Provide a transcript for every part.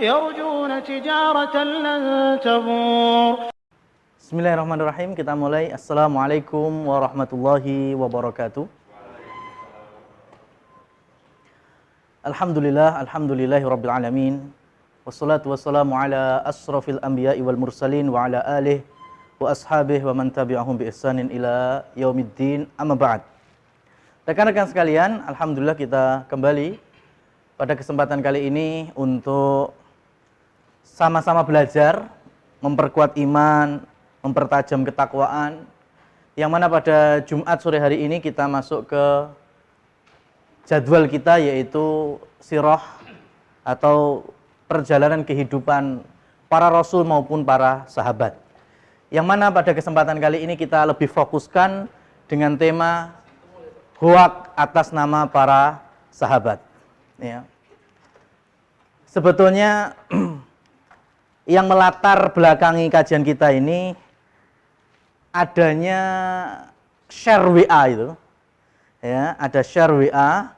يرجون تجارة لن تبور. Bismillahirrahmanirrahim. Kita mulai. Assalamualaikum warahmatullahi wabarakatuh. Alhamdulillahi rabbil alamin. Wassalatu wassalamu ala asrafil anbiya'i wal mursalin wa ala alihi wa ashabihi wa man tabi'ahum bi ihsanin ila yaumiddin. Amma ba'd. Rekan-rekan sekalian, alhamdulillah kita kembali pada kesempatan kali ini untuk sama-sama belajar, memperkuat iman, mempertajam ketakwaan, yang mana pada Jumat sore hari ini kita masuk ke jadwal kita, yaitu sirah atau perjalanan kehidupan para rasul maupun para sahabat, yang mana pada kesempatan kali ini kita lebih fokuskan dengan tema huwaq atas nama para sahabat, ya. Sebetulnya yang melatar belakangi kajian kita ini adanya share WA itu, ya, ada share WA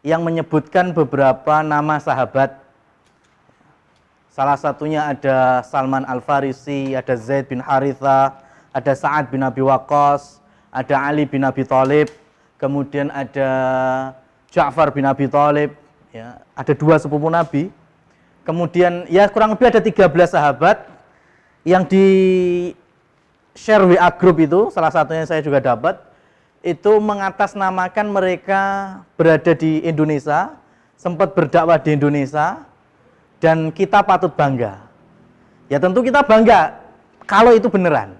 yang menyebutkan beberapa nama sahabat. Salah satunya ada Salman Al-Farisi, ada Zaid bin Haritha, ada Sa'ad bin Abi Waqqas, ada Ali bin Abi Thalib, kemudian ada Ja'far bin Abi Thalib, ya, ada dua sepupu Nabi. Kemudian ya kurang lebih ada 13 sahabat yang di share WA group itu, salah satunya saya juga dapat, itu mengatasnamakan mereka berada di Indonesia, sempat berdakwah di Indonesia, dan kita patut bangga. Ya tentu kita bangga kalau itu beneran.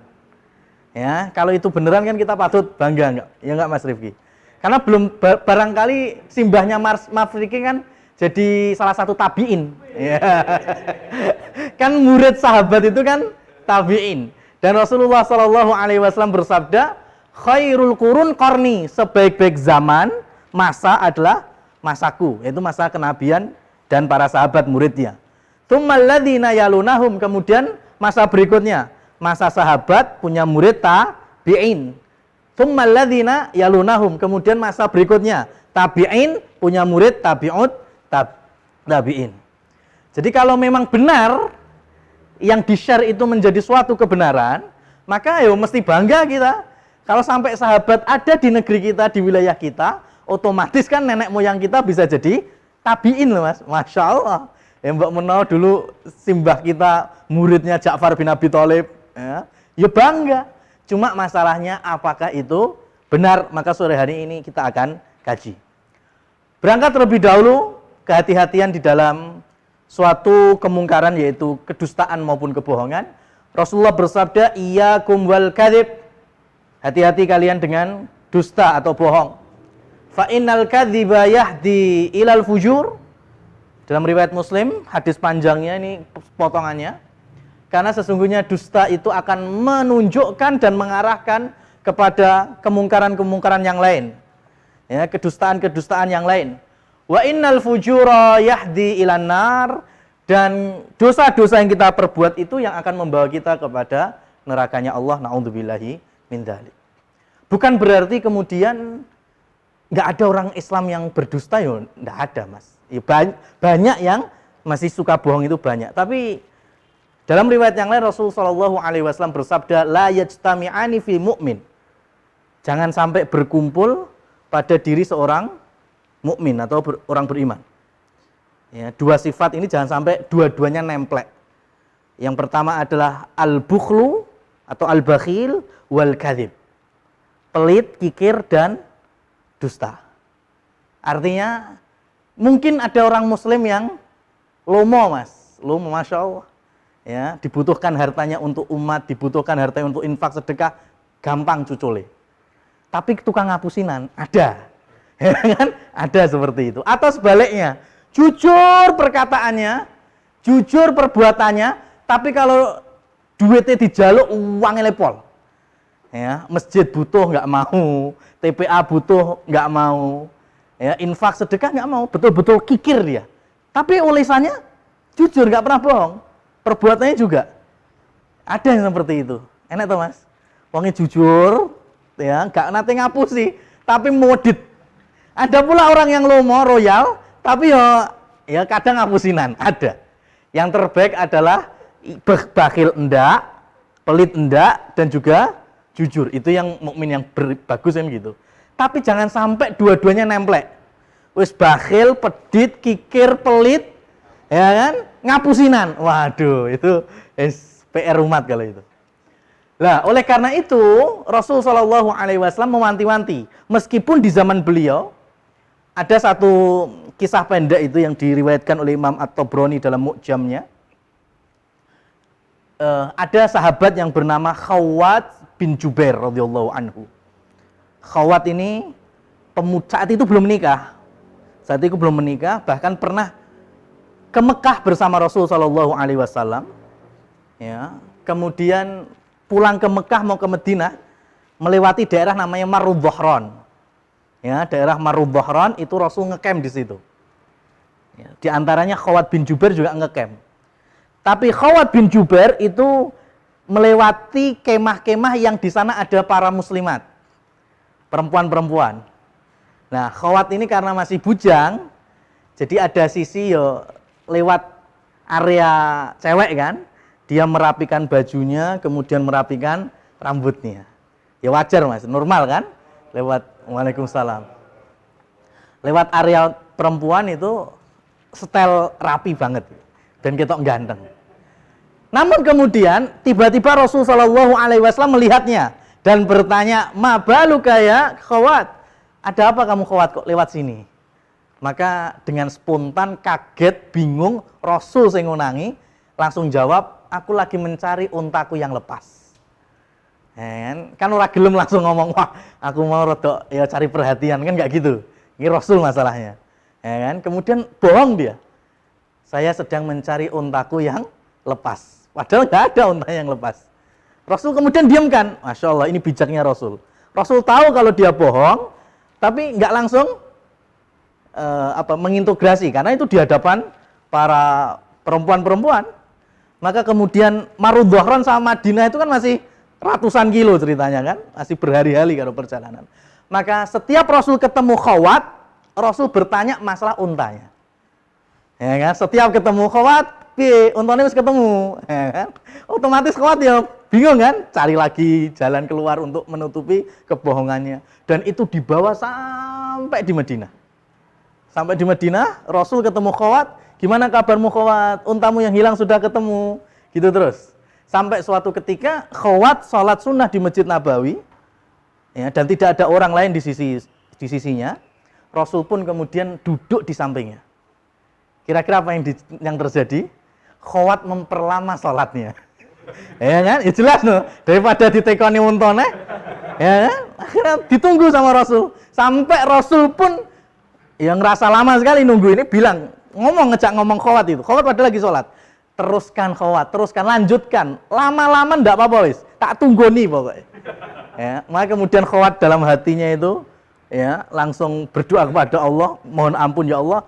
Ya, kalau itu beneran kan kita patut bangga, enggak? Ya enggak Mas Rifki? Karena belum barangkali simbahnya Mas Rifki kan jadi salah satu tabi'in. Ya. Kan murid sahabat itu kan tabi'in. Dan Rasulullah SAW bersabda, khairul qurun qarni, sebaik-baik zaman, masa adalah masaku, yaitu masa kenabian dan para sahabat muridnya. Tsummal ladzina yalunahum, kemudian masa berikutnya, masa sahabat punya murid tabi'in. Tsummal ladzina yalunahum, kemudian masa berikutnya, tabi'in punya murid tabi'in. Jadi kalau memang benar yang di-share itu menjadi suatu kebenaran, maka ya mesti bangga kita. Kalau sampai sahabat ada di negeri kita, di wilayah kita, otomatis kan nenek moyang kita bisa jadi tabi'in loh Mas. Masya Allah. Ya Mbak Menau dulu simbah kita muridnya Ja'far bin Abi Thalib, ya bangga. Cuma masalahnya apakah itu benar? Maka sore hari ini kita akan kaji. Berangkat terlebih dahulu, kehati-hatian di dalam suatu kemungkaran, yaitu kedustaan maupun kebohongan. Rasulullah bersabda, iyyakum wal kadzib, hati-hati kalian dengan dusta atau bohong. Fa innal kadziba yahdi ilal fujur. Dalam riwayat Muslim, hadis panjangnya ini potongannya. Karena sesungguhnya dusta itu akan menunjukkan dan mengarahkan kepada kemungkaran-kemungkaran yang lain. Ya, kedustaan-kedustaan yang lain. Wa innal fujura yahdi ilan nar, dan dosa-dosa yang kita perbuat itu yang akan membawa kita kepada nerakanya Allah, na'udzubillahi min dzalik. Bukan berarti kemudian nggak ada orang Islam yang berdusta, ya nggak ada Mas. Ya, banyak yang masih suka bohong, itu banyak. Tapi dalam riwayat yang lain Rasulullah SAW bersabda, la yajtami'ani fi mu'min. Jangan sampai berkumpul pada diri seorang mukmin atau orang beriman. Ya, dua sifat ini jangan sampai dua-duanya nemplek. Yang pertama adalah al-bukhlu atau al-bakhil wal kadzib. Pelit, kikir, dan dusta. Artinya mungkin ada orang muslim yang lomo Mas, lomo Masya Allah. Ya, dibutuhkan hartanya untuk umat, dibutuhkan hartanya untuk infak sedekah, gampang cucule. Tapi tukang ngapusinan ada. Ya kan? Ada seperti itu. Atau sebaliknya, jujur perkataannya, jujur perbuatannya, tapi kalau duitnya dijaluk, uangnya lepol. Ya, masjid butuh nggak mau, TPA butuh nggak mau, ya, infak sedekah nggak mau, betul-betul kikir dia. Tapi ulisannya jujur, nggak pernah bohong. Perbuatannya juga ada yang seperti itu. Enak tuh Mas. Wongnya jujur, ya, nggak nanti ngapusi, tapi modit. Ada pula orang yang lomo royal, tapi ya kadang ngapusinan, ada. Yang terbaik adalah bakhil enggak, pelit enggak, dan juga jujur. Itu yang mukmin yang bagus yang gitu. Tapi jangan sampai dua-duanya nemplek. Wis bakhil, pedit, kikir, pelit, ya kan? Ngapusinan. Waduh, itu PR umat kalau itu. Nah, oleh karena itu Rasul Shallallahu Alaihi Wasallam mewanti-wanti. Meskipun di zaman beliau ada satu kisah pendek itu yang diriwayatkan oleh Imam At-Tabrani dalam Mu'jamnya. Ada sahabat yang bernama Khawwat bin Jubair radhiyallahu anhu. Khawwat ini saat itu belum menikah. Saat itu belum menikah, bahkan pernah ke Mekah bersama Rasul Shallallahu Alaihi Wasallam. Ya, kemudian pulang ke Mekah mau ke Madinah, melewati daerah namanya Marud Dhahran. Ya, daerah Marud Dhahran itu Rasul ngecamp di situ. Ya, di antaranya Khawwat bin Jubair juga ngecamp. Tapi Khawwat bin Jubair itu melewati kemah-kemah yang di sana ada para muslimat, perempuan-perempuan. Nah, Khawwat ini karena masih bujang, jadi ada sisi yo lewat area cewek kan. Dia merapikan bajunya, kemudian merapikan rambutnya. Ya wajar mas, normal kan? Lewat, waalaikumsalam. Lewat area perempuan itu setel rapi banget. Dan ketok ganteng. Namun kemudian, tiba-tiba Rasulullah SAW melihatnya. Dan bertanya, ma baluka ya Khawwat? Ada apa kamu Khawwat kok lewat sini? Maka dengan spontan, kaget, bingung, Rasul sing ngunangi, langsung jawab, aku lagi mencari untaku yang lepas. Kan ora gelem langsung ngomong, wah aku mau rodok ya cari perhatian, kan nggak gitu. Ini Rasul masalahnya. Kan? Kemudian bohong dia. Saya sedang mencari untaku yang lepas. Padahal nggak ada unta yang lepas. Rasul kemudian diamkan. Masya Allah, ini bijaknya Rasul. Rasul tahu kalau dia bohong, tapi nggak langsung mengintegrasi, karena itu di hadapan para perempuan-perempuan. Maka kemudian Marud Dhahran sama Madinah itu kan masih ratusan kilo ceritanya kan, masih berhari-hari kalau perjalanan. Maka setiap Rasul ketemu Khawwat, Rasul bertanya masalah untanya. Ya kan? Setiap ketemu Khawwat, piye untane wis ketemu, ya kan? Otomatis Khawwat ya bingung kan, cari lagi jalan keluar untuk menutupi kebohongannya. Dan itu dibawa sampai di Madinah. Sampai di Madinah, Rasul ketemu Khawwat, gimana kabarmu Khawwat? Untamu yang hilang sudah ketemu. Gitu terus. Sampai suatu ketika Khawwat sholat sunnah di Masjid Nabawi, ya, dan tidak ada orang lain di sisinya. Rasul pun kemudian duduk di sampingnya. Kira-kira apa yang terjadi? Khawwat memperlama sholatnya. Ya kan? Ya jelas no. Daripada ditekoni untone, ya kan? Akhirnya ditunggu sama Rasul. Sampai Rasul pun yang ngerasa lama sekali nunggu ini bilang, ngejak ngomong Khawwat itu. Khawwat padahal lagi sholat. Teruskan Khawwat, teruskan, lanjutkan. Lama-lama ndak apa-apa wis. Tak tunggoni pokoknya. Ya, maka kemudian Khawwat dalam hatinya itu ya langsung berdoa kepada Allah, mohon ampun ya Allah,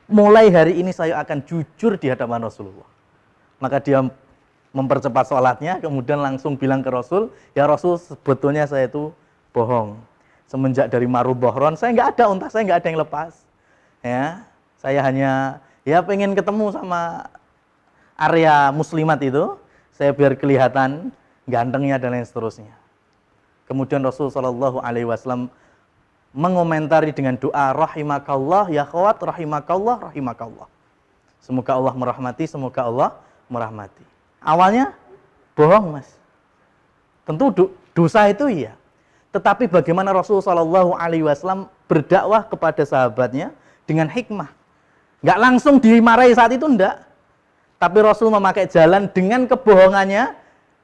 mulai hari ini saya akan jujur di hadapan Rasulullah. Maka dia mempercepat sholatnya, kemudian langsung bilang ke Rasul, ya Rasul sebetulnya saya itu bohong. Semenjak dari Marud Dhahran, saya nggak ada unta, saya nggak ada yang lepas. Ya, saya hanya ya pengen ketemu sama area muslimat itu, saya biar kelihatan gantengnya dan lain seterusnya. Kemudian Rasul Shallallahu Alaihi Wasallam mengomentari dengan doa rahimakallah ya Khawwat, rahimakallah, rahimakallah. Semoga Allah merahmati, semoga Allah merahmati. Awalnya bohong mas, tentu dosa itu iya. Tetapi bagaimana Rasul Shallallahu Alaihi Wasallam berdakwah kepada sahabatnya dengan hikmah, nggak langsung dimarahi saat itu enggak. Tapi Rasul memakai jalan dengan kebohongannya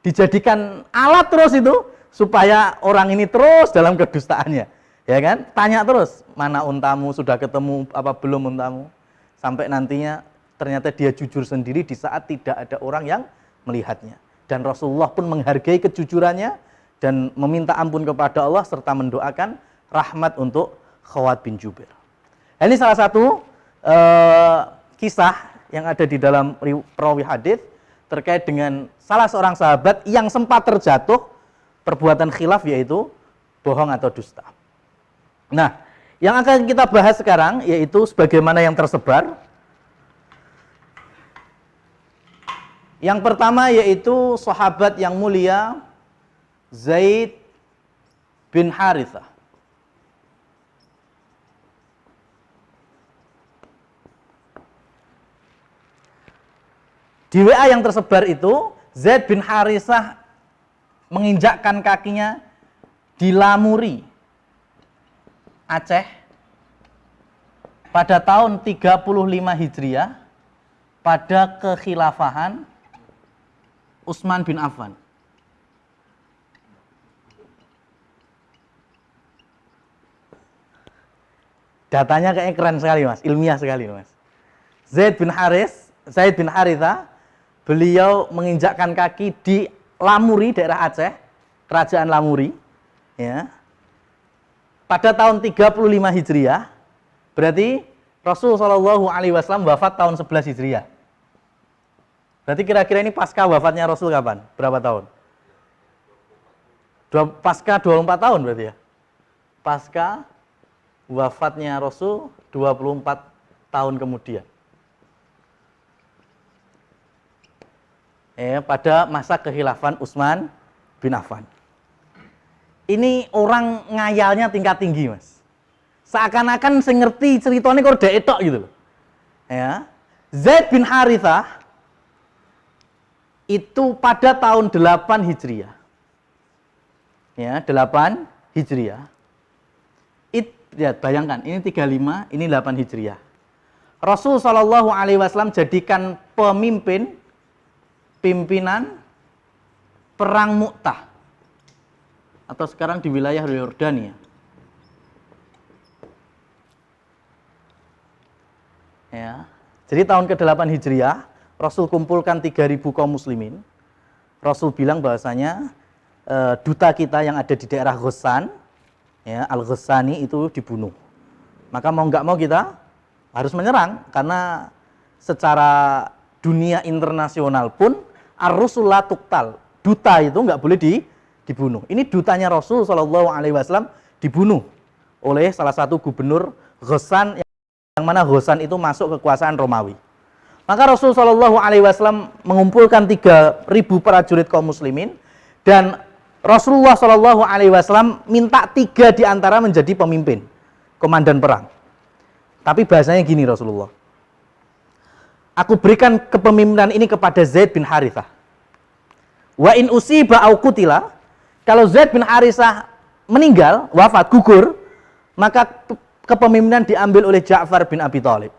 dijadikan alat terus itu supaya orang ini terus dalam kedustaannya, ya kan? Tanya terus, mana untamu, sudah ketemu apa belum untamu? Sampai nantinya ternyata dia jujur sendiri di saat tidak ada orang yang melihatnya. Dan Rasulullah pun menghargai kejujurannya dan meminta ampun kepada Allah serta mendoakan rahmat untuk Khawwat bin Jubair. Ini salah satu kisah yang ada di dalam perawi hadis terkait dengan salah seorang sahabat yang sempat terjatuh perbuatan khilaf, yaitu bohong atau dusta. Nah, yang akan kita bahas sekarang yaitu sebagaimana yang tersebar Yang pertama yaitu sahabat yang mulia Zaid bin Harithah. Di WA yang tersebar itu, Zaid bin Harithah menginjakkan kakinya di Lamuri, Aceh, pada tahun 35 Hijriah, pada kekhilafahan Utsman bin Affan. Datanya kayaknya keren sekali mas, ilmiah sekali mas. Zaid bin Harithah, beliau menginjakkan kaki di Lamuri, daerah Aceh, kerajaan Lamuri, ya. Pada tahun 35 Hijriah, berarti Rasul SAW wafat tahun 11 Hijriah. Berarti kira-kira ini pasca wafatnya Rasul kapan? Berapa tahun? Pasca 24 tahun berarti ya? Pasca wafatnya Rasul 24 tahun kemudian. Pada masa kekhilafan Utsman bin Affan. Ini orang ngayalnya tingkat tinggi, Mas. Seakan-akan saya ngerti ceritanya kok dek etok gitu loh. Ya. Zaid bin Harithah itu pada tahun 8 Hijriah. Ya, 8 Hijriah. Ya, bayangkan, ini 35, ini 8 Hijriah. Rasul SAW jadikan pimpinan perang Mu'tah atau sekarang di wilayah Yordania. Ya. Jadi tahun ke-8 Hijriah, Rasul kumpulkan 3.000 kaum muslimin. Rasul bilang bahwasanya duta kita yang ada di daerah Ghassan, ya, Al-Ghassani itu dibunuh. Maka mau nggak mau kita harus menyerang karena secara dunia internasional pun ar-rusul la tuqtal, duta itu nggak boleh dibunuh. Ini dutanya Rasul SAW dibunuh oleh salah satu gubernur Ghassan, yang mana Ghassan itu masuk kekuasaan Romawi. Maka Rasul SAW mengumpulkan 3.000 prajurit kaum muslimin, dan Rasulullah SAW minta 3 di antara menjadi pemimpin, komandan perang. Tapi bahasanya gini Rasulullah, aku berikan kepemimpinan ini kepada Zaid bin Harithah. Wa in usiba au qutila, kalau Zaid bin Harithah meninggal, wafat, gugur, maka kepemimpinan diambil oleh Ja'far bin Abi Thalib.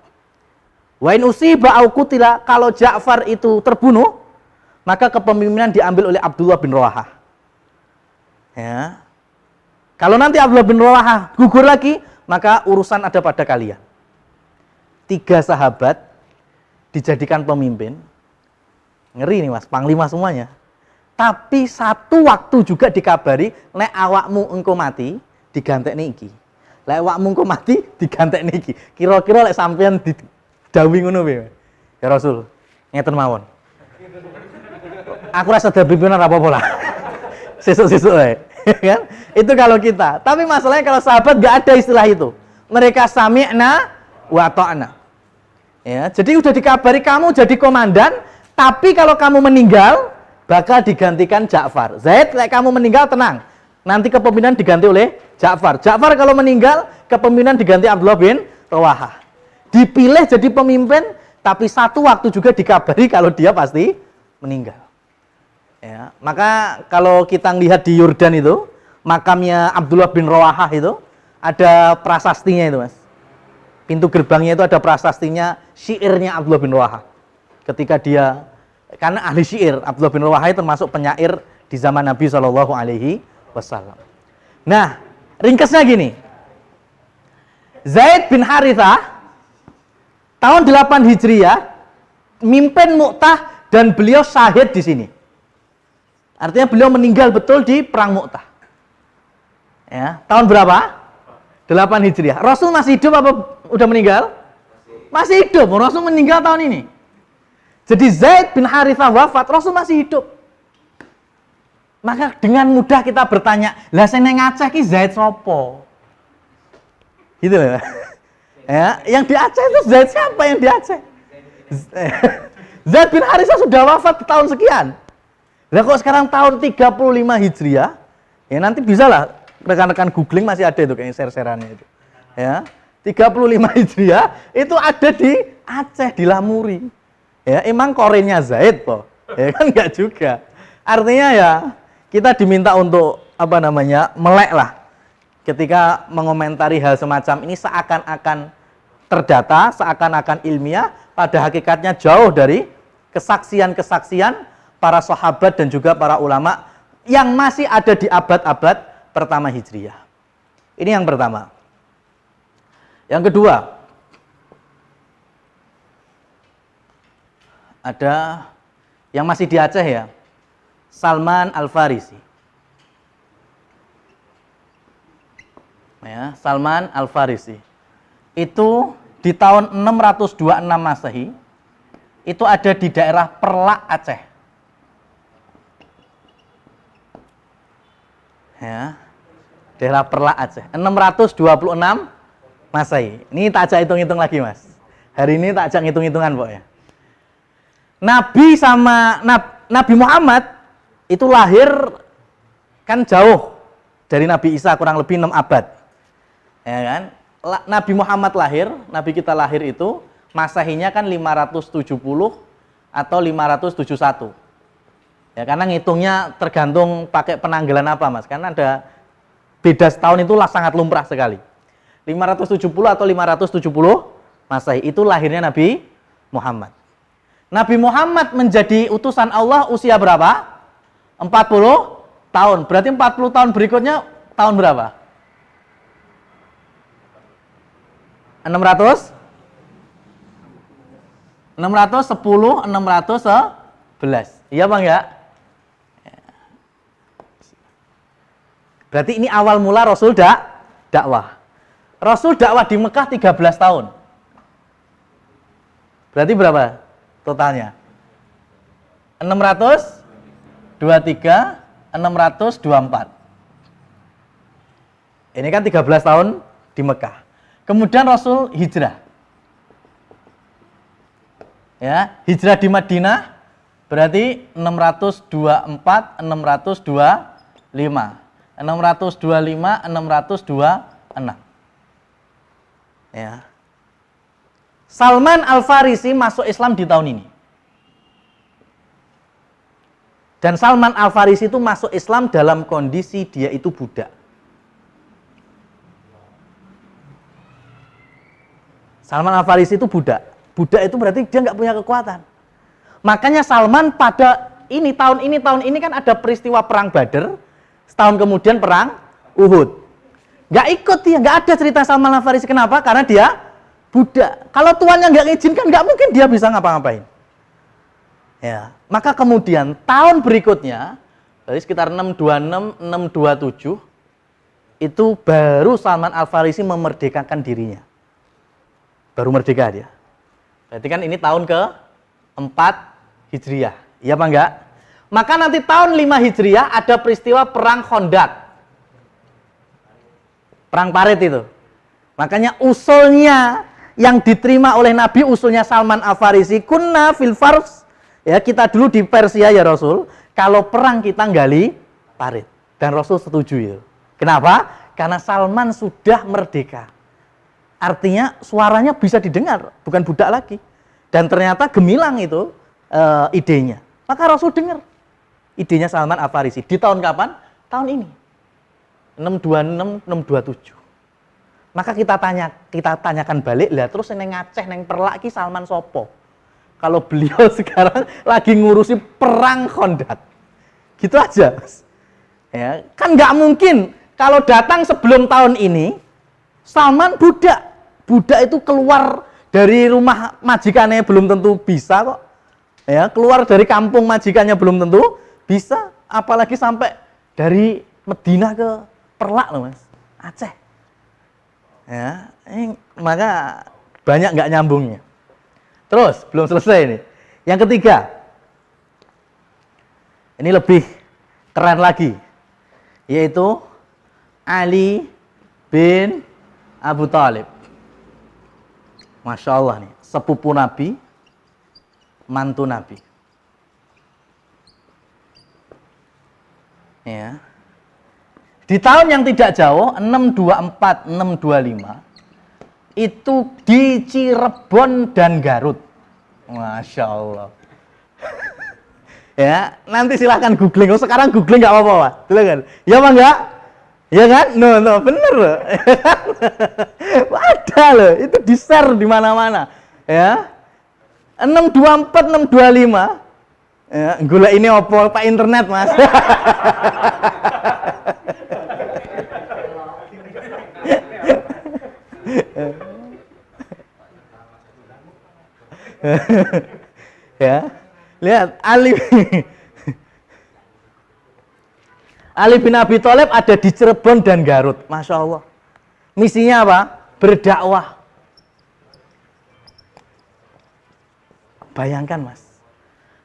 Wa in usiba au qutila, kalau Ja'far itu terbunuh, maka kepemimpinan diambil oleh Abdullah bin Rawahah. Ya. Kalau nanti Abdullah bin Rawahah gugur lagi, maka urusan ada pada kalian. 3 sahabat dijadikan pemimpin. Ngeri nih mas, panglima semuanya. Tapi satu waktu juga dikabari, nek awakmu engko mati, digantek niki. Lek awakmu engko mati, digantek niki. Kira-kira lek sampean didawi ngono piye? Ya Rasul, ngeten mawon. Aku rasa dadi pimpinan apa-apa lah. Sesuk-sesuk ae. Kan? Itu kalau kita. Tapi masalahnya kalau sahabat enggak ada istilah itu. Mereka sami'na wa ta'na. Ya, jadi udah dikabari kamu jadi komandan, tapi kalau kamu meninggal bakal digantikan Ja'far. Zaid, like kamu meninggal tenang, nanti kepemimpinan diganti oleh Ja'far. Ja'far kalau meninggal, kepemimpinan diganti Abdullah bin Rawahah. Dipilih jadi pemimpin, tapi satu waktu juga dikabari kalau dia pasti meninggal. Ya, maka kalau kita lihat di Yordan itu, makamnya Abdullah bin Rawahah itu ada prasastinya itu, Mas. Pintu gerbangnya itu ada prasastinya, syairnya Abdullah bin Rawahah. Ketika dia, karena ahli syair, Abdullah bin Rawahah itu termasuk penyair di zaman Nabi SAW. Nah, ringkasnya gini. Zaid bin Harithah tahun 8 Hijriah mimpin Mu'tah dan beliau syahid di sini. Artinya beliau meninggal betul di perang Mu'tah. Ya, tahun berapa? 8 Hijriah. Rasul masih hidup apa udah meninggal? Masih hidup. Rasul meninggal tahun ini. Jadi Zaid bin Harithah wafat, Rasul masih hidup. Maka dengan mudah kita bertanya, lah sing nang Aceh ki Zaid sopo? Gitu loh. Ya, yang di Aceh itu Zaid siapa yang di Aceh? Zaid bin Harisah sudah wafat di tahun sekian. Nah kok sekarang tahun 35 Hijriah, ya nanti bisa lah rekan-rekan googling masih ada itu kayaknya share-sharannya itu. Ya, 35 Hijriah itu ada di Aceh, di Lamuri. Ya, emang korenya Zaid po. Ya kan enggak juga. Artinya ya kita diminta untuk apa namanya? Melek lah. Ketika mengomentari hal semacam ini seakan-akan terdata, seakan-akan ilmiah, pada hakikatnya jauh dari kesaksian-kesaksian para sahabat dan juga para ulama yang masih ada di abad-abad pertama Hijriah. Ini yang pertama. Yang kedua, ada yang masih di Aceh ya, Salman Al-Farisi. Ya, Salman Al-Farisi. Itu di tahun 626 Masehi, itu ada di daerah Perlak, Aceh. Ya, daerah Perlak, Aceh. 626 Masehi. Ini tak ajak hitung-hitung lagi, Mas. Hari ini tak ajak hitung-hitungan, pokoknya. Nabi Muhammad itu lahir kan jauh dari Nabi Isa, kurang lebih 6 abad. Ya kan? Nabi Muhammad lahir, Nabi kita lahir itu Masehinya kan 570 atau 571. Ya, karena ngitungnya tergantung pakai penanggalan apa, Mas. Karena ada beda setahun itu sangat lumrah sekali. 570 atau 570 Masehi itu lahirnya Nabi Muhammad. Nabi Muhammad menjadi utusan Allah usia berapa? 40 tahun. Berarti 40 tahun berikutnya tahun berapa? 600? 610, 611. Iya Bang ya? Berarti ini awal mula Rasul dakwah. Rasul dakwah di Mekah 13 tahun. Berarti berapa totalnya? 623, 624. Ini kan 13 tahun di Mekah. Kemudian Rasul hijrah. Ya, hijrah di Madinah berarti 624, 625. 625, 626. Ya. Salman Al-Farisi masuk Islam di tahun ini. Dan Salman Al-Farisi itu masuk Islam dalam kondisi dia itu budak. Salman Al-Farisi itu budak. Budak itu berarti dia nggak punya kekuatan. Makanya Salman pada tahun ini kan ada peristiwa perang Badar. Setahun kemudian perang Uhud. Nggak ikut dia, nggak ada cerita Salman Al-Farisi. Kenapa? Karena dia budak. Kalau tuannya nggak ngizinkan, nggak mungkin dia bisa ngapa-ngapain. Ya, maka kemudian tahun berikutnya, dari sekitar 626, 627, itu baru Salman Al-Farisi memerdekakan dirinya. Baru merdeka dia. Berarti kan ini tahun ke-4 Hijriah. Iya apa enggak? Maka nanti tahun 5 Hijriah ada peristiwa perang Khandaq. Perang Parit itu. Makanya usulnya yang diterima oleh Nabi, usulnya Salman Al-Farisi, kunna fil fars. Ya, kita dulu di Persia ya Rasul, kalau perang kita gali parit. Dan Rasul setuju ya. Kenapa? Karena Salman sudah merdeka. Artinya suaranya bisa didengar, bukan budak lagi. Dan ternyata gemilang itu idenya. Maka Rasul dengar idenya Salman Al-Farisi. Di tahun kapan? Tahun ini. 626, 627. Maka kita tanyakan balik, lah terus neng Aceh, neng Perlak ki Salman sopo? Kalau beliau sekarang lagi ngurusi perang Khandaq. Gitu aja. Ya, kan nggak mungkin kalau datang sebelum tahun ini Salman budak. Budak itu keluar dari rumah majikannya belum tentu bisa kok. Ya, keluar dari kampung majikannya belum tentu bisa, apalagi sampai dari Madinah ke Perlak loh Mas, Aceh. Ya, maka banyak nggak nyambungnya. Terus belum selesai ini. Yang ketiga, ini lebih keren lagi, yaitu Ali bin Abu Thalib. Masya Allah nih, sepupu Nabi, mantu Nabi. Ya. Di tahun yang tidak jauh, 624, 625, itu di Cirebon dan Garut. Masya Allah. Ya, nanti silahkan googling. Oh, sekarang googling nggak apa-apa, Pak. Silakan. Ya, Pak, enggak? Ya kan? No, bener loh. Ada loh, itu di-share di mana-mana. Ya. 624, 625. Ya, gula ini opo Pak internet, Mas. Ya. Lihat Ali bin Abi Thalib ada di Cirebon dan Garut. Masya Allah. Misinya apa? Berdakwah. Bayangkan, Mas.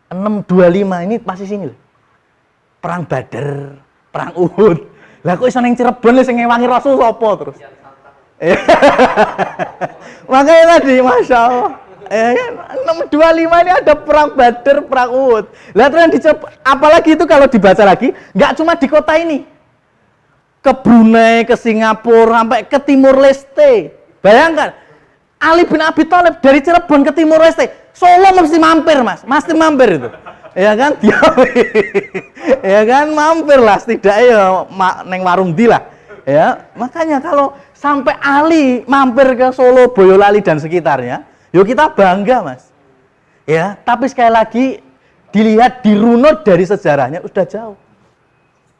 625 ini pasti sini loh. Perang Badar, perang Uhud. Lah kok iso ning Cirebon lho sing ngewangi Rasul sapa terus? Makanya tadi Masya Allah. 625 ini ada perang Badar, perang Uhud. Lah terus apalagi itu kalau dibaca lagi, nggak cuma di kota ini. Ke Brunei, ke Singapura, sampai ke Timur Leste. Bayangkan, Ali bin Abi Thalib dari Cirebon ke Timur Leste. Solo mesti mampir, Mas. Mesti mampir itu. Ya kan? Ya kan, mampir lah setidaknya neng warung di lah. Ya, makanya kalau sampai Ali mampir ke Solo, Boyolali dan sekitarnya, yuk kita bangga, Mas. Ya, tapi sekali lagi dilihat dirunut dari sejarahnya udah jauh.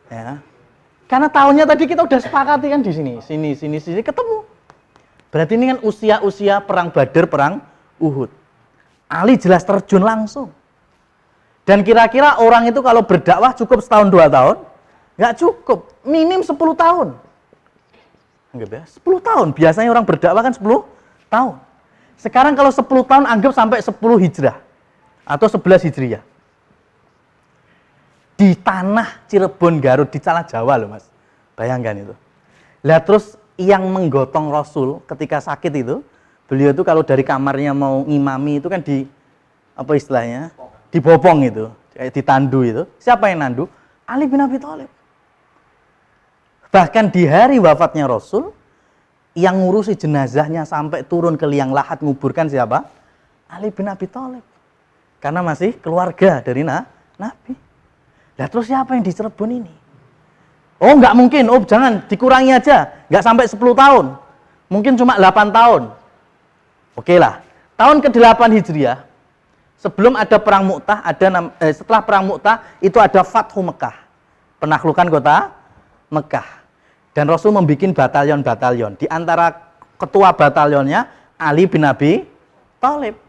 Ya. Karena tahunnya tadi kita udah sepakati kan di sini ketemu. Berarti ini kan usia-usia perang Badar, perang Uhud. Ali jelas terjun langsung. Dan kira-kira orang itu kalau berdakwah cukup setahun 2 tahun? Nggak cukup, minim 10 tahun. Anggap ya, 10 tahun. Biasanya orang berdakwah kan 10 tahun. Sekarang kalau 10 tahun anggap sampai 10 hijrah atau 11 hijriah. Di tanah Cirebon, Garut, di tanah Jawa loh, Mas. Bayangkan itu. Lah terus yang menggotong Rasul ketika sakit itu, beliau itu kalau dari kamarnya mau ngimami itu kan di apa istilahnya? Dibopong itu, ditandu itu. Siapa yang nandu? Ali bin Abi Thalib. Bahkan di hari wafatnya Rasul, yang ngurusi jenazahnya sampai turun ke liang lahat nguburkan siapa? Ali bin Abi Thalib. Karena masih keluarga dari Nabi. Lah terus siapa yang di Cirebon ini? Oh nggak mungkin, oh jangan, dikurangi aja. Nggak sampai 10 tahun. Mungkin cuma 8 tahun. Oke lah. Tahun ke-8 Hijriah, sebelum ada perang Mu'tah, setelah perang Mu'tah, itu ada Fathu Mekah. Penaklukan kota Mekah. Dan Rasul membuat batalion-batalion. Di antara ketua batalionnya Ali bin Abi Thalib.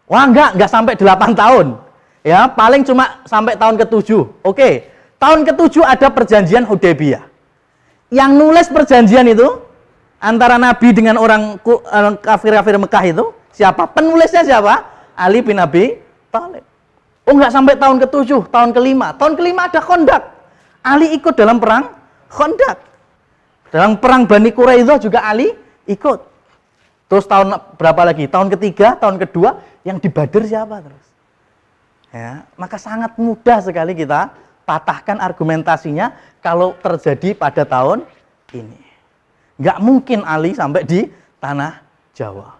Wah enggak sampai 8 tahun. Ya, paling cuma sampai tahun ke-7. Oke. Tahun ke-7 ada perjanjian Hudaybiyah. Yang nulis perjanjian itu antara Nabi dengan orang kafir-kafir Mekah itu siapa? Penulisnya siapa? Ali bin Abi Thalib. Oh enggak sampai tahun ke-7, tahun ke-5. Tahun ke-5 ada Khandaq. Ali ikut dalam perang Khandaq. Dalam perang Bani Quraidah juga Ali ikut. Terus tahun berapa lagi? Tahun ke-3, tahun ke-2 yang di Badar siapa terus? Ya, maka sangat mudah sekali kita patahkan argumentasinya kalau terjadi pada tahun ini. Nggak mungkin Ali sampai di tanah Jawa.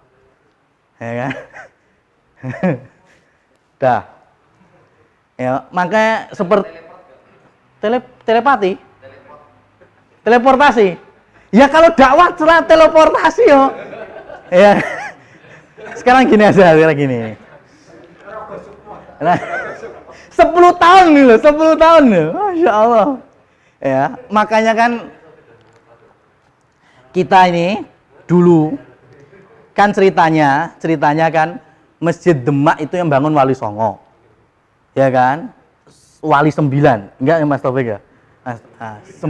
Ya kan? Dah. Ya, makanya seperti telepati. Teleportasi. Ya kalau dakwah celah teleportasi yo. Ya. Sekarang gini aja, sekarang gini. Nah, 10 tahun nih loh, 10 tahun loh. Masya Allah. Ya, makanya kan kita ini dulu kan ceritanya kan Masjid Demak itu yang bangun Wali Songo. Ya kan? Wali 9. Enggak ya Mas Taufik ya? 9.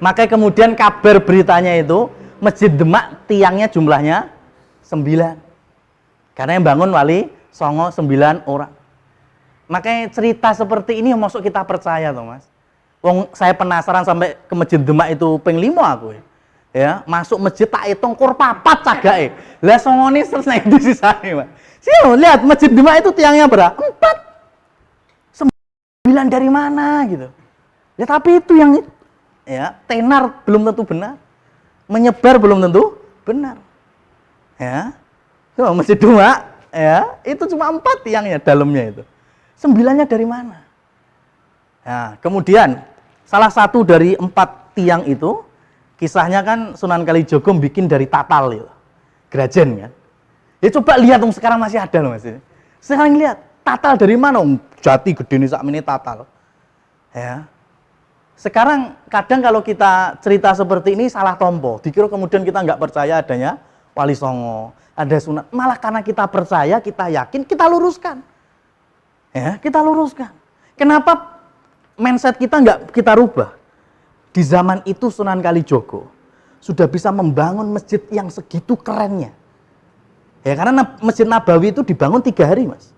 Makanya kemudian kabar beritanya itu Masjid Demak tiangnya jumlahnya 9. Karena yang bangun Wali Songo 9 orang. Makanya cerita seperti ini yang masuk kita percaya toh Mas. Wong saya penasaran sampai ke Masjid Demak itu ping 5 aku. Ya, masuk masjid tak hitung kur papat cagake. Lah songone selesai di sisane, Mas. Sih, lihat Masjid Demak itu tiangnya berapa? 4. 9 dari mana gitu. Ya tapi itu yang ya, tenar belum tentu benar. Menyebar belum tentu benar. Ya. Coba Masjid Demak ya, itu cuma 4 tiangnya dalamnya itu. 9-nya dari mana? Nah, kemudian salah satu dari 4 tiang itu kisahnya kan Sunan Kalijogo bikin dari tatal itu. Gerajen kan. Ya coba lihat sekarang masih ada loh Mas. Sekarang lihat, tatal dari mana? Jati gede nih sakmene tatal. Ya. Sekarang kadang kalau kita cerita seperti ini salah tompo. Dikira kemudian kita nggak percaya adanya Wali Songo, ada sunat. Malah karena kita percaya, kita yakin, kita luruskan. Ya, kita luruskan. Kenapa mindset kita nggak kita rubah? Di zaman itu Sunan Kalijogo sudah bisa membangun masjid yang segitu kerennya. Ya karena Masjid Nabawi itu dibangun 3 hari Mas.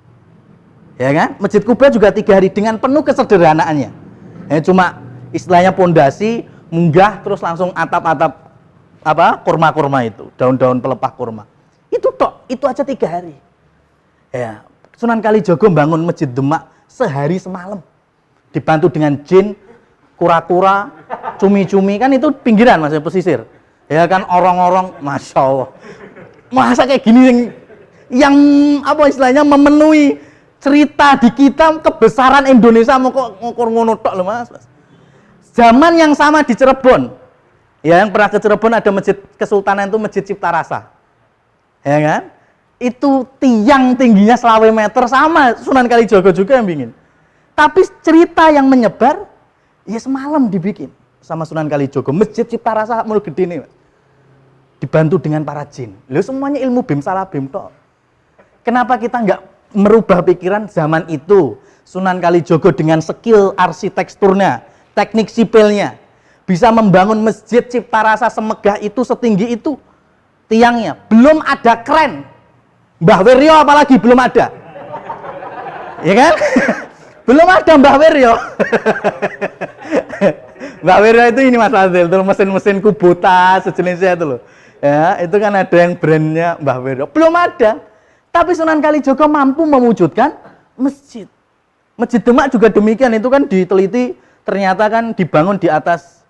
Ya kan? Masjid Kuba juga 3 hari dengan penuh kesederhanaannya. Ya, cuma istilahnya pondasi, munggah terus langsung atap-atap kurma-kurma itu, daun-daun pelepah kurma. Itu tok, itu aja 3 hari. Ya, Sunan Kalijogo bangun Masjid Demak sehari semalam. Dibantu dengan jin, kura-kura, cumi-cumi, kan itu pinggiran Mas, pesisir. Ya kan orang-orang, Masya Allah. Masa kayak gini yang apa istilahnya memenuhi cerita di kita kebesaran Indonesia mau kok ngukur ngono tok loh Mas. Zaman yang sama di Cirebon. Ya, yang pernah ke Cirebon ada masjid Kesultanan itu Masjid Cipta Rasa. Ya kan? Itu tiang tingginya 20 meter sama Sunan Kalijogo juga yang bikin. Tapi cerita yang menyebar ya semalam dibikin sama Sunan Kalijogo. Masjid Cipta Rasa mulu gede nih, Mas. Dibantu dengan para jin. Lalu semuanya ilmu bim salah bim tok. Kenapa kita nggak merubah pikiran zaman itu? Sunan Kalijogo dengan skill arsitekturnya, teknik sipilnya, bisa membangun masjid Cipta Rasa semegah itu, setinggi itu tiangnya. Belum ada kren. Mbah Wiryo apalagi belum ada. Ya kan? Belum ada Mbah Wiryo. Mbah Wiryo itu ini Mas Fadil, itu mesin-mesin Kubota sejenisnya itu loh. Ya, itu kan ada yang brandnya Mbah Wiryo. Belum ada. Tapi Sunan Kalijogo mampu mewujudkan masjid. Masjid Demak juga demikian, itu kan diteliti ternyata kan dibangun di atas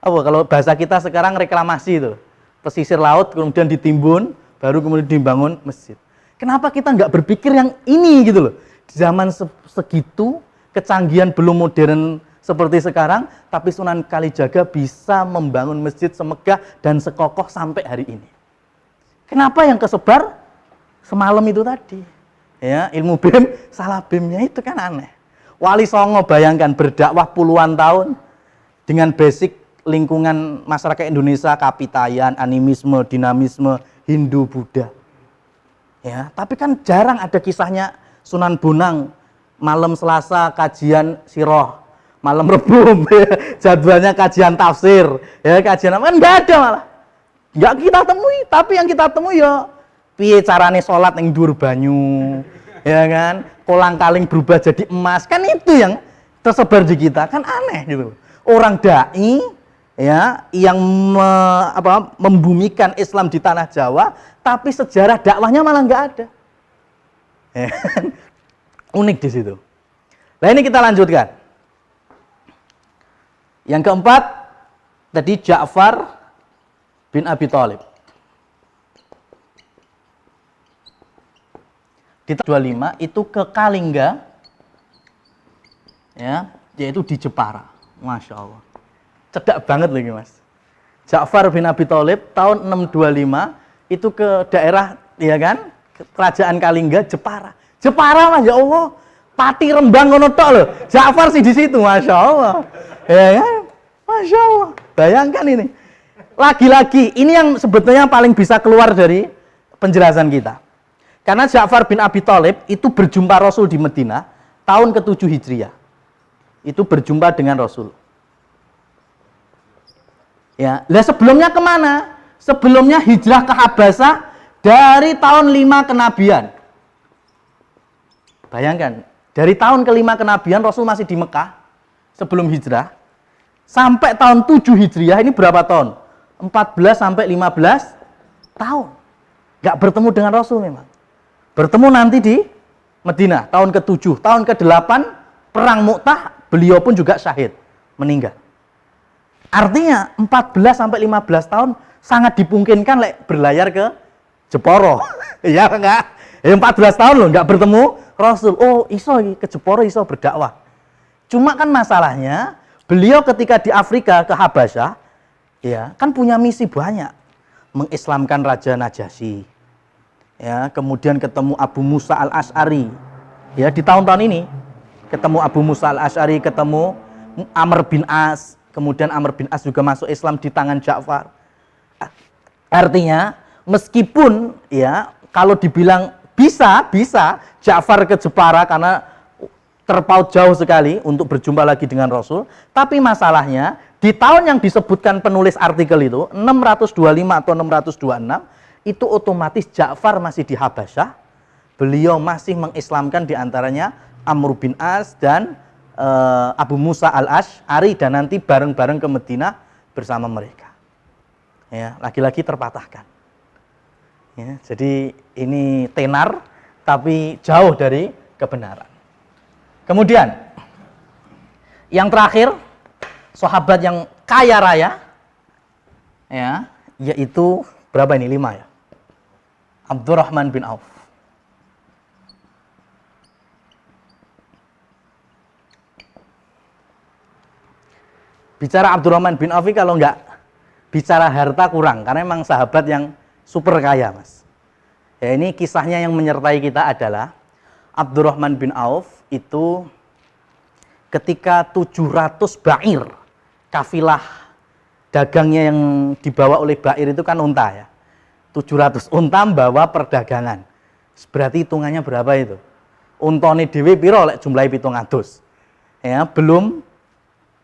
kalau bahasa kita sekarang reklamasi itu. Pesisir laut kemudian ditimbun, baru kemudian dibangun masjid. Kenapa kita nggak berpikir yang ini gitu loh? Di zaman segitu, kecanggihan belum modern seperti sekarang, tapi Sunan Kalijaga bisa membangun masjid semegah dan sekokoh sampai hari ini. Kenapa yang kesebar semalam itu tadi? Ya, ilmu BIM, salah BIM-nya itu kan aneh. Wali Songo bayangkan berdakwah puluhan tahun dengan basic lingkungan masyarakat Indonesia, kapitayan, animisme, dinamisme, Hindu, Buddha. Ya, tapi kan jarang ada kisahnya Sunan Bonang malam Selasa kajian siroh, malam Rebo jadwalnya kajian tafsir, ya kajian apa kan enggak ada malah. Enggak kita temui, tapi yang kita temui ya piye carane salat ning dhuwur banyu, ya kan? Kolang-kaling berubah jadi emas, kan itu yang tersebar di kita, kan aneh gitu. Orang dai ya yang membumikan Islam di tanah Jawa, tapi sejarah dakwahnya malah nggak ada. Ya, unik di situ. Nah ini kita lanjutkan. Yang keempat tadi Ja'far bin Abi Thalib. Di tahun 25 itu ke Kalingga, ya, yaitu di Jepara. Masya Allah. Cedak banget lagi Mas. Ja'far bin Abi Thalib tahun 625 itu ke daerah, ya kan, kerajaan Kalingga, Jepara. Jepara Mas, ya Allah. Pati Rembang ngono tok loh. Ja'far sih di situ, Masya Allah. Ya kan? Masya Allah. Bayangkan ini. Lagi-lagi, ini yang sebetulnya paling bisa keluar dari penjelasan kita. Karena Ja'far bin Abi Thalib itu berjumpa Rasul di Madinah tahun ke-7 Hijriah. Itu berjumpa dengan Rasul. Ya, lah sebelumnya kemana? Sebelumnya hijrah ke Habasah dari tahun 5 kenabian. Bayangkan, dari tahun ke-5 kenabian Rasul masih di Mekah sebelum hijrah. Sampai tahun 7 Hijriah ini berapa tahun? 14 sampai 15 tahun. Nggak bertemu dengan Rasul memang. Bertemu nanti di Madinah tahun ke-7, tahun ke-8 perang Mu'tah, beliau pun juga syahid, meninggal. Artinya 14 sampai 15 tahun sangat dimungkinkan berlayar ke Jeporo. Ya enggak? 14 tahun loh enggak bertemu Rasul. Oh, iso ke Jeporo iso berdakwah. Cuma kan masalahnya beliau ketika di Afrika ke Habasyah, ya, kan punya misi banyak. Mengislamkan Raja Najasyi. Ya, kemudian ketemu Abu Musa al-Asy'ari. Ya, di tahun-tahun ini ketemu Abu Musa al-Asy'ari, ketemu Amr bin As, kemudian Amr bin As juga masuk Islam di tangan Ja'far. Artinya, meskipun ya kalau dibilang bisa Ja'far ke Jepara karena terpaut jauh sekali untuk berjumpa lagi dengan Rasul, tapi masalahnya di tahun yang disebutkan penulis artikel itu 625 atau 626 itu otomatis Ja'far masih di Habasyah. Beliau masih mengislamkan diantaranya Amr bin As dan Abu Musa al-Asy'ari, dan nanti bareng-bareng ke Madinah bersama mereka. Ya, lagi-lagi terpatahkan. Ya, jadi ini tenar tapi jauh dari kebenaran. Kemudian yang terakhir, sahabat yang kaya raya, ya, yaitu berapa ini? 5 ya. Abdurrahman bin Auf. Bicara Abdurrahman bin Auf kalau enggak bicara harta kurang, karena memang sahabat yang super kaya, Mas. Ya, ini kisahnya yang menyertai kita adalah Abdurrahman bin Auf itu ketika 700 ba'ir, kafilah dagangnya yang dibawa oleh ba'ir itu kan unta ya. 700 unta membawa perdagangan. Berarti hitungannya berapa itu? Untane dhewe piro lek jumlahe 700. Ya, belum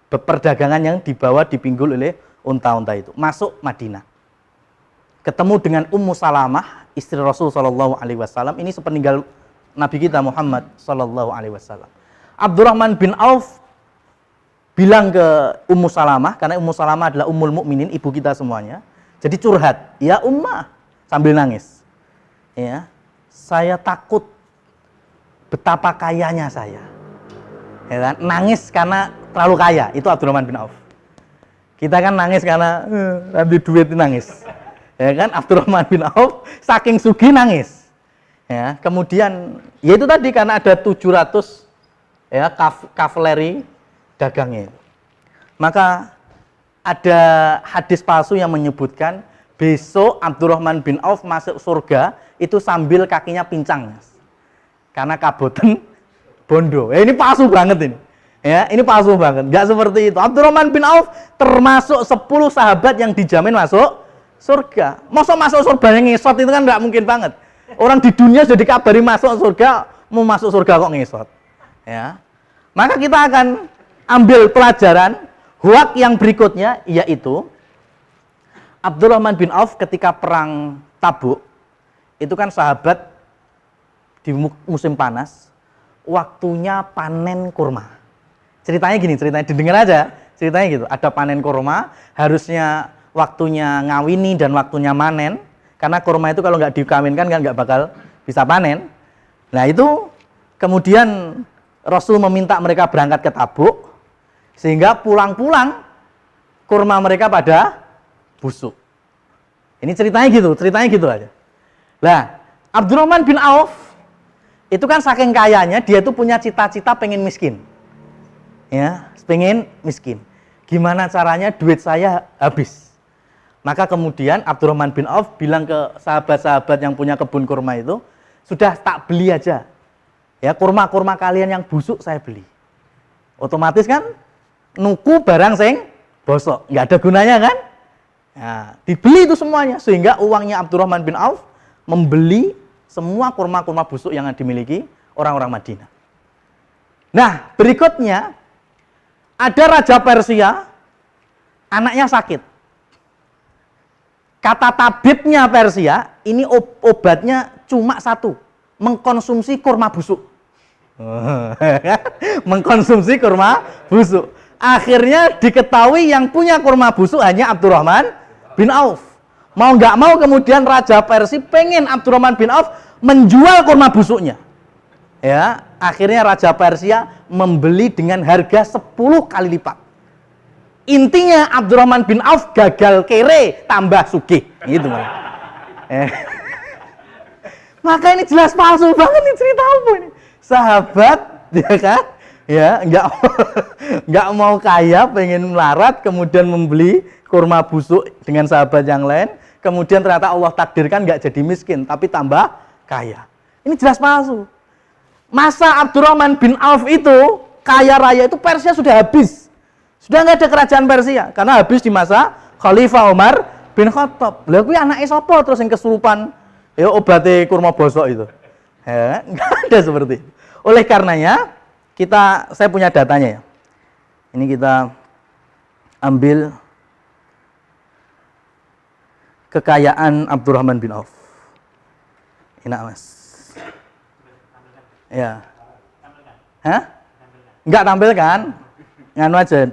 perdagangan yang dibawa dipinggul oleh unta-unta itu. Masuk Madinah. Ketemu dengan Ummu Salamah, istri Rasul sallallahu alaihi wasallam. Ini sepeninggal Nabi kita Muhammad sallallahu alaihi wasallam. Abdurrahman bin Auf bilang ke Ummu Salamah, karena Ummu Salamah adalah ummul mukminin, ibu kita semuanya. Jadi curhat, "Ya Ummah," sambil nangis. Ya, "saya takut betapa kayanya saya." Ya kan? Nangis karena terlalu kaya, itu Abdurrahman bin Auf. Kita kan nangis karena nanti duit nangis. Ya kan? Abdurrahman bin Auf saking sugih nangis. Ya, kemudian ya itu tadi karena ada 700 ya kavaleri dagangnya. Maka ada hadis palsu yang menyebutkan besok Abdurrahman bin Auf masuk surga itu sambil kakinya pincang, Mas. Karena kaboten bondo. Ini palsu banget ini. Ya, ini palsu banget. Enggak seperti itu. Abdurrahman bin Auf termasuk 10 sahabat yang dijamin masuk surga. Masa masuk surga yang ngesot itu kan enggak mungkin banget. Orang di dunia sudah dikabari masuk surga, mau masuk surga kok ngesot. Ya. Maka kita akan ambil pelajaran huak yang berikutnya, yaitu Abdurrahman bin Auf ketika perang Tabuk, itu kan sahabat di musim panas, waktunya panen kurma. Ceritanya gini, ceritanya didengar aja, ceritanya gitu. Ada panen kurma, harusnya waktunya ngawini dan waktunya manen, karena kurma itu kalau nggak dikawinkan kan nggak bakal bisa panen. Nah itu kemudian Rasul meminta mereka berangkat ke Tabuk, sehingga pulang-pulang kurma mereka pada busuk. Ini ceritanya gitu aja. Lah, Abdurrahman bin Auf itu kan saking kayanya, dia tuh punya cita-cita pengen miskin. Ya, pengen miskin. Gimana caranya duit saya habis? Maka kemudian Abdurrahman bin Auf bilang ke sahabat-sahabat yang punya kebun kurma itu, sudah tak beli aja. Ya, kurma-kurma kalian yang busuk saya beli. Otomatis kan nuku barang sing bosok, nggak ada gunanya kan? Nah, dibeli itu semuanya, sehingga uangnya Abdurrahman bin Auf membeli semua kurma-kurma busuk yang dimiliki orang-orang Madinah. Nah, berikutnya ada Raja Persia, anaknya sakit. Kata tabibnya Persia, ini obatnya cuma satu, mengkonsumsi kurma busuk. Mengkonsumsi kurma busuk. Akhirnya diketahui yang punya kurma busuk hanya Abdurrahman bin Auf. Mau nggak mau kemudian Raja Persia pengen Abdurrahman bin Auf menjual kurma busuknya. Ya, akhirnya Raja Persia membeli dengan harga 10 kali lipat. Intinya Abdurrahman bin Auf gagal kere tambah sugih, gitu malah. Maka ini jelas palsu banget nih, cerita apa ini? Sahabat, ya kan? Ya, nggak mau kaya, pengen melarat, kemudian membeli kurma busuk dengan sahabat yang lain, kemudian ternyata Allah takdirkan nggak jadi miskin, tapi tambah kaya. Ini jelas palsu. Masa Abdurrahman bin Auf itu kaya raya itu Persia sudah habis. Sudah nggak ada kerajaan Persia karena habis di masa Khalifah Umar bin Khattab. Lah kuwi anake sapa terus yang kesurupan ya obate kurma bosok itu. Ya, nggak ada seperti itu. Oleh karenanya saya punya datanya ya. Ini kita ambil kekayaan Abdurrahman bin Auf. Enak Mas. Ya. Hah? Enggak tampilkan. Nganu aja,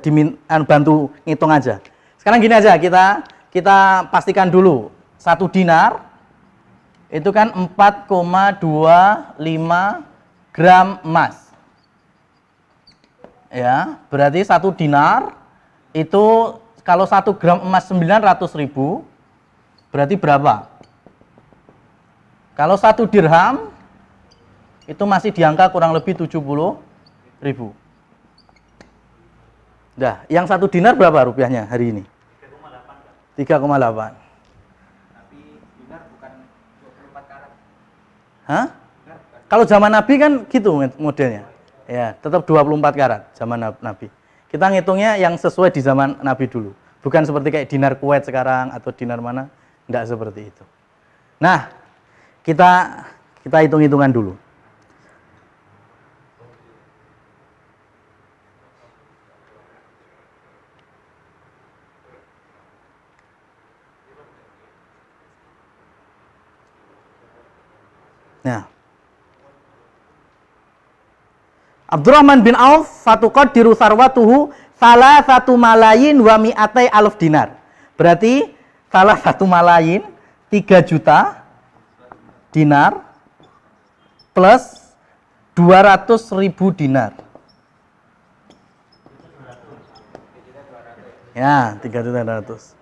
bantu ngitung aja. Sekarang gini aja, kita pastikan dulu. 1 dinar itu kan 4,25 gram emas. Ya, berarti 1 dinar itu kalau 1 gram emas 900.000 berarti berapa? Kalau 1 dirham itu masih di angka kurang lebih 70.000. Nah, yang 1 dinar berapa rupiahnya hari ini? 3,8. Tapi dinar bukan 24 karat. Hah? Kalau zaman Nabi kan gitu modelnya. Ya, tetap 24 karat zaman Nabi. Kita ngitungnya yang sesuai di zaman Nabi dulu. Bukan seperti kayak dinar Kuwait sekarang atau dinar mana, enggak seperti itu. Nah, kita hitung-hitungan dulu. Nah, Abdurrahman bin Auf fatuqaddiru sarwatuhu salah 1 malayin wa mi'atai alf dinar. Berarti salah 1 malayin 3 juta dinar plus 200.000 dinar. Ya, 3.200.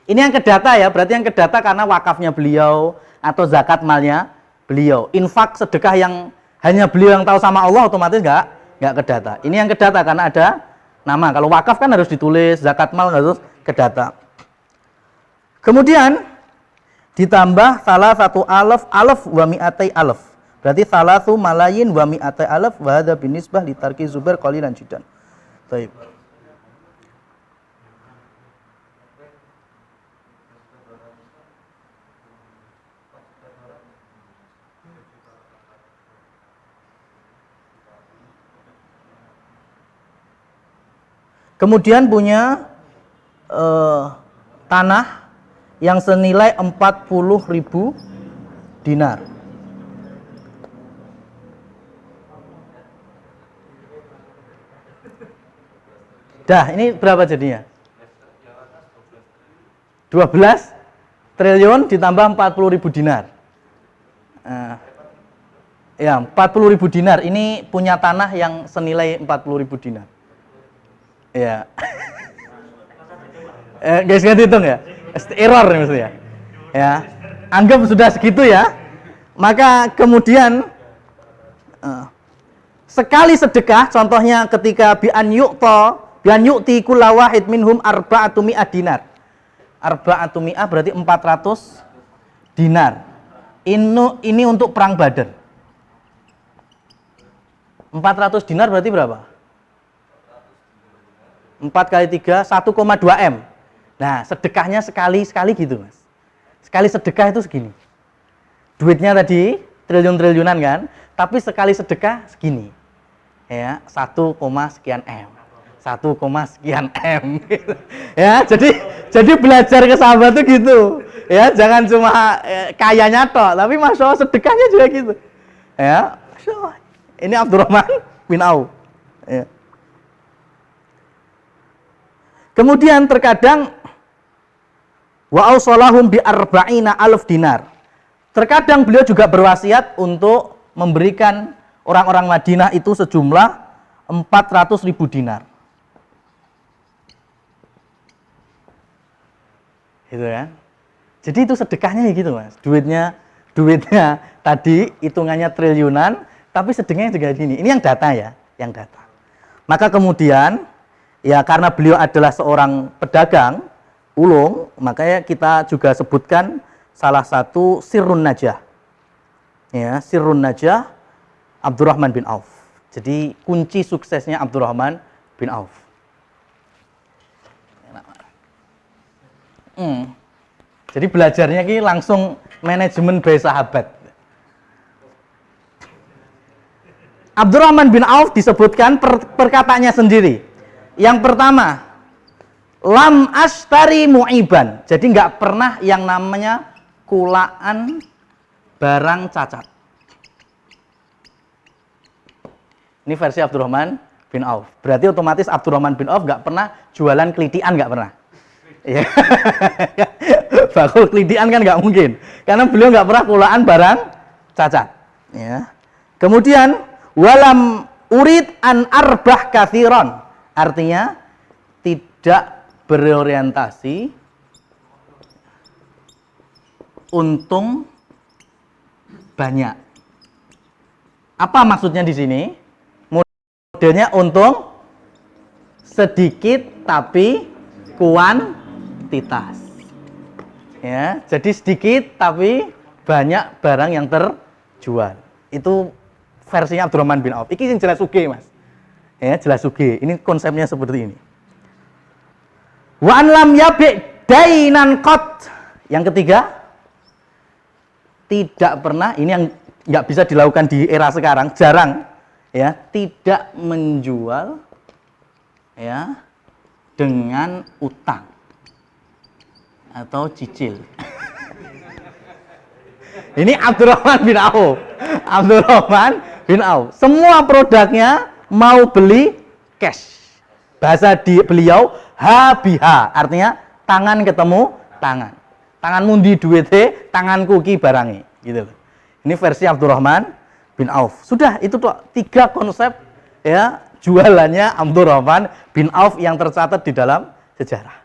Ini yang kedata ya, berarti yang kedata karena wakafnya beliau atau zakat malnya beliau. Infak sedekah yang hanya beliau yang tahu sama Allah otomatis nggak kedata. Ini yang kedata karena ada nama. Kalau wakaf kan harus ditulis, zakat mal harus kedata. Kemudian ditambah salah 1 alaf wa mi'atai alaf. Berarti salah 1 malayin wa mi'atai alaf wa hadza binisbah li tarki Zubair qalilan jiddan. Baik. Kemudian punya tanah yang senilai 40.000 dinar. Dah, ini berapa jadinya? 12 triliun ditambah 40.000 dinar. Ya, 40.000 dinar. Ini punya tanah yang senilai 40.000 dinar. Ya. Guys, nggak dihitung ya? Error nih maksudnya. Ya. Anggap sudah segitu ya. Maka kemudian sekali sedekah, contohnya ketika bi an yu'ti kulla wahid minhum arba'atu mi'ah dinar. Arba'atu mi'ah berarti 400 dinar. Ini untuk perang Badar. 400 dinar berarti berapa? 4 kali 3, 1,2 M. Nah, sedekahnya sekali gitu, Mas. Sekali sedekah itu segini. Duitnya tadi triliun-triliunan kan, tapi sekali sedekah segini. Ya, 1, sekian M. 1, sekian M. Ya, jadi belajar ke sahabat itu gitu. Ya, jangan cuma kayanya tok, tapi Masya Allah sedekahnya juga gitu. Ya, Masya Allah. Ini Abdurrahman bin Auf. Ya. Kemudian terkadang wa ausolahum bi arba'ina alf dinar. Terkadang beliau juga berwasiat untuk memberikan orang-orang Madinah itu sejumlah 400.000 dinar. Gitu kan? Jadi itu sedekahnya gitu, Mas. Duitnya tadi hitungannya triliunan, tapi sedekahnya juga gini. Ini yang data ya, yang data. Maka kemudian ya karena beliau adalah seorang pedagang ulung, makanya kita juga sebutkan salah satu sirrun najah. Ya, sirrun najah Abdurrahman bin Auf. Jadi kunci suksesnya Abdurrahman bin Auf. Jadi belajarnya ki langsung manajemen bayi sahabat. Abdurrahman bin Auf disebutkan perkataannya sendiri. Yang pertama, lam ashtari mu'iban. Jadi nggak pernah yang namanya kulaan barang cacat. Ini versi Abdurrahman bin Auf. Berarti otomatis Abdurrahman bin Auf nggak pernah jualan kelitian, nggak pernah. Ya. Bakul kelitian kan nggak mungkin, karena beliau nggak pernah kulaan barang cacat. Ya. Kemudian walam urid an arbah kathiron, artinya tidak berorientasi untung banyak. Apa maksudnya di sini? Modelnya untung sedikit tapi kuantitas. Ya, jadi sedikit tapi banyak barang yang terjual. Itu versinya Abdurrahman bin Auf. Ini yang jelas sugih, Mas. Ya, jelas sugih. Ini konsepnya seperti ini. Wa an lam yabi' dainan qat. Yang ketiga, tidak pernah, ini yang nggak bisa dilakukan di era sekarang, jarang ya, tidak menjual ya dengan utang atau cicil. Ini Abdurrahman bin Auf. Abdurrahman bin Auf. Semua produknya mau beli cash. Bahasa beliau habiha, artinya tangan ketemu tangan. Tangan mundi duite, tanganku ki barangi, gitu loh. Ini versi Abdurrahman bin Auf. Sudah, itu tuh 3 konsep ya jualannya Abdurrahman bin Auf yang tercatat di dalam sejarah.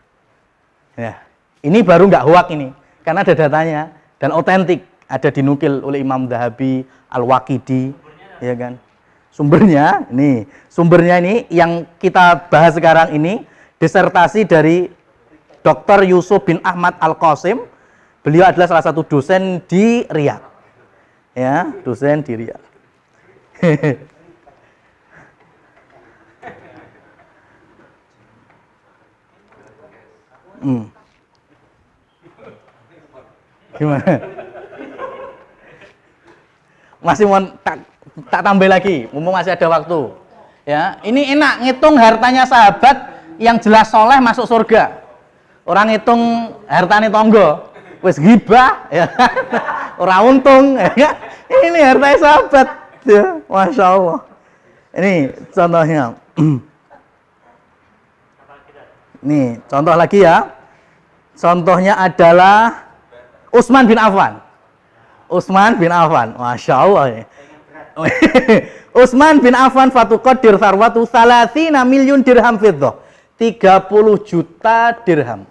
Ya. Ini baru nggak hoak ini, karena ada datanya dan otentik, ada dinukil oleh Imam Dhahabi, Al-Waqidi, ya kan. Sumbernya ini yang kita bahas sekarang ini disertasi dari Dr. Yusuf bin Ahmad Al-Qasim. Beliau adalah salah satu dosen di Riyadh. Ya, dosen di Riyadh. Gimana? Masih mau tak tambah lagi, mumpung masih ada waktu. Ya, ini enak ngitung hartanya sahabat yang jelas soleh masuk surga. Orang ngitung hartanya tonggo, wis gibah, ya. Orang untung, ya. Ini hartanya sahabat, ya. Masya Allah. Ini contohnya. Nih, contoh lagi ya. Contohnya adalah Utsman bin Affan. Utsman bin Affan, Masya Allah ya. Utsman bin Affan fatuqaddir sarwatu 30 milyun dirham fiddah. 30 juta dirham.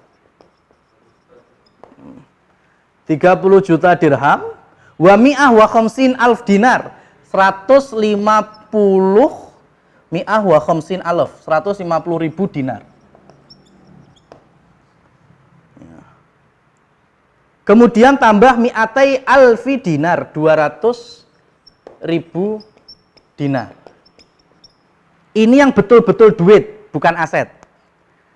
30 juta dirham. Wa mi'ah wa khamsin alf dinar. 150 mi'ah wa khamsin alf. 150 ribu dinar. Kemudian tambah mi'atai alfi dinar, 200 ribu dinar. Ini yang betul-betul duit, bukan aset.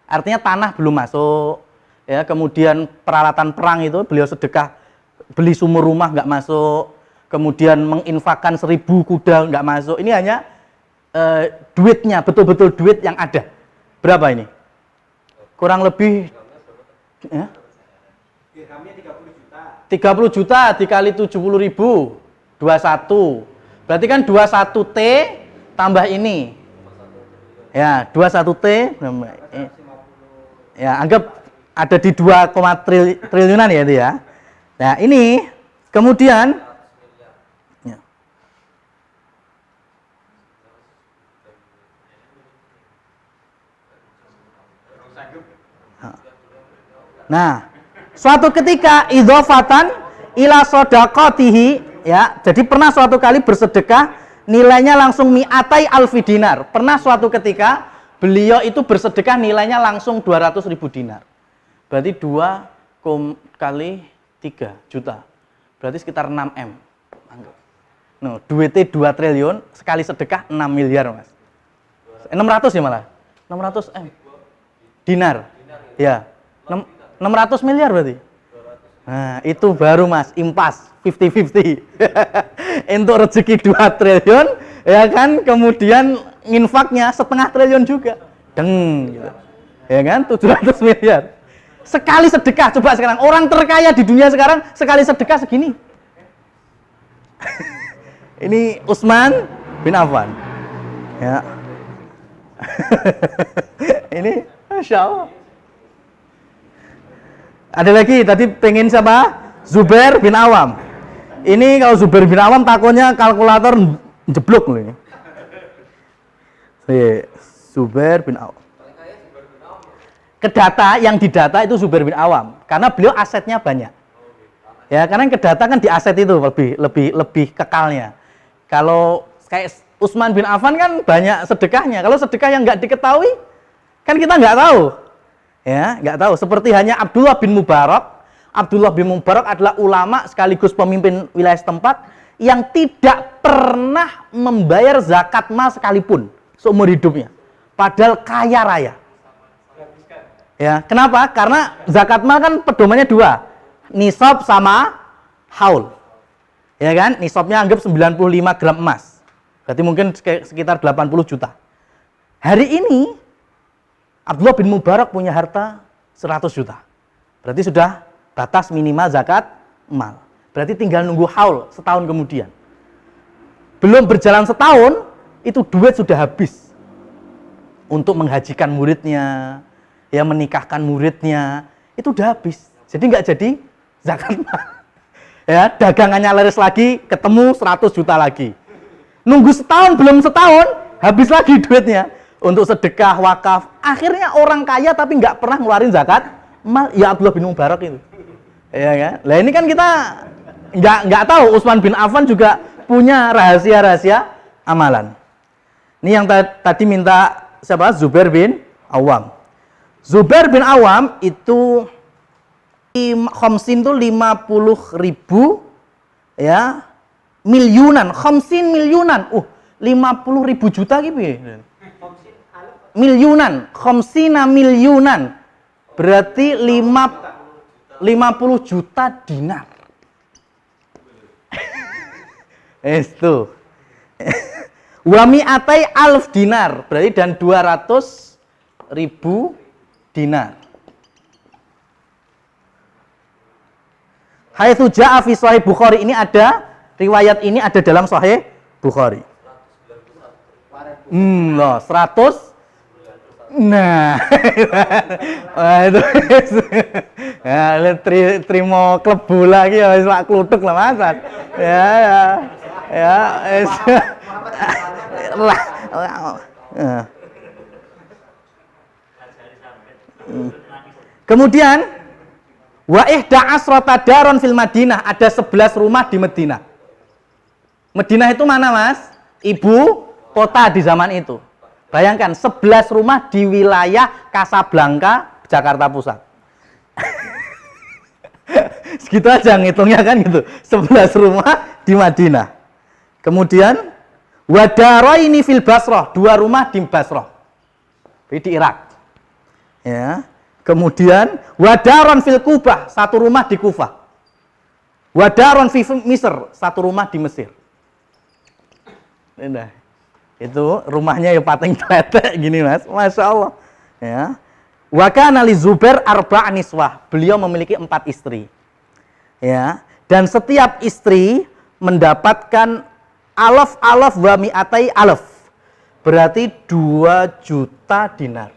Artinya tanah belum masuk, ya. Kemudian peralatan perang itu beliau sedekah, beli sumur rumah nggak masuk. Kemudian menginfakkan 1000 kuda nggak masuk. Ini hanya duitnya, betul-betul duit yang ada. Berapa ini? Kurang lebih, ya? 30 juta dikali 70 ribu 21, berarti kan 21 T tambah ini ya 21 T Ya, anggap ada di 2, triliunan ya itu ya. Nah, ini kemudian ya. Nah, suatu ketika idzofatan ila shadaqatihi ya. Jadi pernah suatu kali bersedekah nilainya langsung mi'atai alfi dinar. Pernah suatu ketika beliau itu bersedekah nilainya langsung 200.000 dinar. Berarti 2 kali 3 juta. Berarti sekitar 6 M. No, duitnya 2 triliun, sekali sedekah 6 miliar, Mas. 600 ya malah. 600 M. Dinar. Ya. 600 miliar berarti. Nah, itu baru Mas, impas 50-50. Untuk rezeki 2 triliun, ya kan, kemudian infaknya setengah triliun juga. Deng gitu. Ya kan, 700 miliar. Sekali sedekah, coba sekarang orang terkaya di dunia sekarang sekali sedekah segini. Ini Utsman bin Affan. Ya. Ini Masya Allah. Ada lagi tadi pengen siapa? Zubair bin Awam. Ini kalau Zubair bin Awam takutnya kalkulator jeblok loh ini. Zubair bin Awam. Kedata yang didata itu Zubair bin Awam karena beliau asetnya banyak. Ya, karena yang kedata kan di aset itu lebih kekalnya. Kalau kayak Utsman bin Affan kan banyak sedekahnya. Kalau sedekah yang nggak diketahui kan kita nggak tahu. Ya, nggak tahu. Seperti hanya Abdullah bin Mubarak. Abdullah bin Mubarak adalah ulama sekaligus pemimpin wilayah setempat yang tidak pernah membayar zakat mal sekalipun seumur hidupnya. Padahal kaya raya. Ya, kenapa? Karena zakat mal kan pedomannya 2. Nisab sama haul. Ya kan? Nisabnya anggap 95 gram emas. Berarti mungkin sekitar 80 juta. Hari ini Abdullah bin Mubarak punya harta 100 juta. Berarti sudah batas minimal zakat mal. Berarti tinggal nunggu haul setahun kemudian. Belum berjalan setahun, itu duit sudah habis. Untuk menghajikan muridnya, ya menikahkan muridnya, itu udah habis. Jadi nggak jadi zakat mal. Ya, dagangannya laris lagi, ketemu 100 juta lagi. Nunggu setahun, belum setahun, habis lagi duitnya. Untuk sedekah, wakaf, akhirnya orang kaya tapi nggak pernah ngeluarin zakat mal, ya Abdullah bin Mubarak itu. Ya kan? Lah ini kan kita nggak tahu Utsman bin Affan juga punya rahasia-rahasia amalan. Ini yang tadi minta siapa? Zubair bin Awam. Zubair bin Awam itu khamsin itu 50.000 ya miliunan, khamsin miliunan. 50.000 juta gitu ya. Miliunan, khamsina miliunan. Berarti 50 juta dinar. Itu. Wa mi'atai alf dinar, berarti dan 200.000 dinar. Haitsu jaa fi Sahih Bukhari, ini ada riwayat ini ada dalam Sahih Bukhari. Loh, 100. Nah, itu ya trimo klebu lagi ya wis lak kluthuk lah Mas. Ya lah. Kemudian wa ihda asrata daron fil Madinah, ada 11 rumah di Madinah. Madinah itu mana Mas? Ibu kota di zaman itu. Bayangkan 11 rumah di wilayah Casablanca, Jakarta Pusat. Segitu aja ngitungnya kan gitu. 11 rumah di Madinah. Kemudian wadaroini fil Basrah, 2 rumah di Basrah. Di Irak. Ya. Kemudian wadaron fil Kubah, 1 rumah di Kufah. Wadaron fi Misr, 1 rumah di Mesir. Nah. Itu rumahnya ya pating kletek gini Mas, Masya Allah. Ya. Wa kana li Zubair arba' niswah, beliau memiliki 4 istri. Ya, dan setiap istri mendapatkan alaf wa mi'atai alaf. Berarti 2 juta dinar.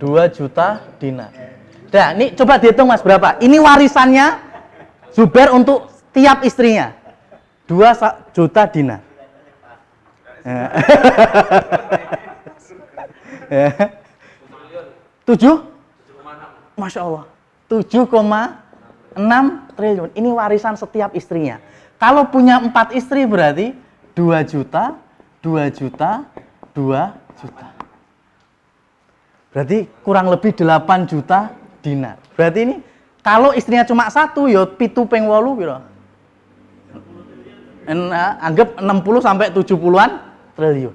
2 juta dinar. Nah, ini coba dihitung Mas berapa? Ini warisannya Zubair untuk tiap istrinya. 2 juta dinar. 7? Masya Allah. 7,6 triliun. Ini warisan setiap istrinya. Kalau punya 4 istri berarti 2 juta, 2 juta, 2 juta. Berarti kurang lebih 8 juta dinar. Berarti ini kalau istrinya cuma 1 ya 7 ping 8 piro? Anggap 60 sampai 70-an triliun.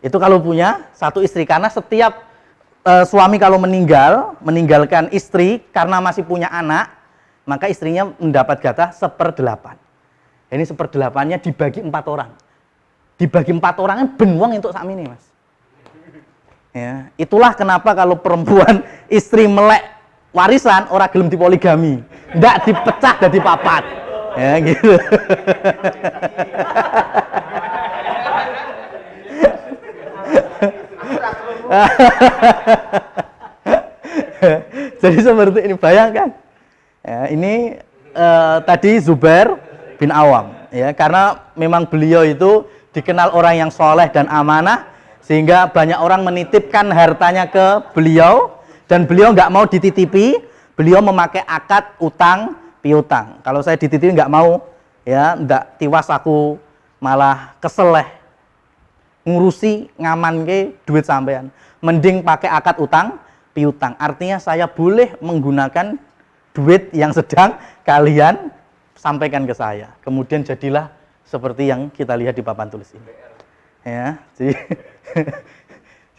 Itu kalau punya 1 istri, karena setiap suami kalau meninggalkan istri karena masih punya anak, maka istrinya mendapat jatah 1/8. Ini 1/8-nya dibagi 4 orang. Dibagi 4 orang kan benuang untuk sakmini, Mas. Ya, itulah kenapa kalau perempuan istri melek warisan ora gelem dipoligami, ndak dipecah dadi 4. Ya gitu. Jadi seperti ini, bayangkan. Ya, ini tadi Zubair bin Awam, ya, karena memang beliau itu dikenal orang yang soleh dan amanah, sehingga banyak orang menitipkan hartanya ke beliau, dan beliau nggak mau dititipi. Beliau memakai akad utang piutang. Kalau saya dititipi nggak mau, ya, ndak tiwas aku malah keseleh ngurusi ngaman ke duit sampean. Mending pakai akad utang piutang. Artinya saya boleh menggunakan duit yang sedang kalian sampaikan ke saya. Kemudian jadilah seperti yang kita lihat di papan tulis ini. Ya,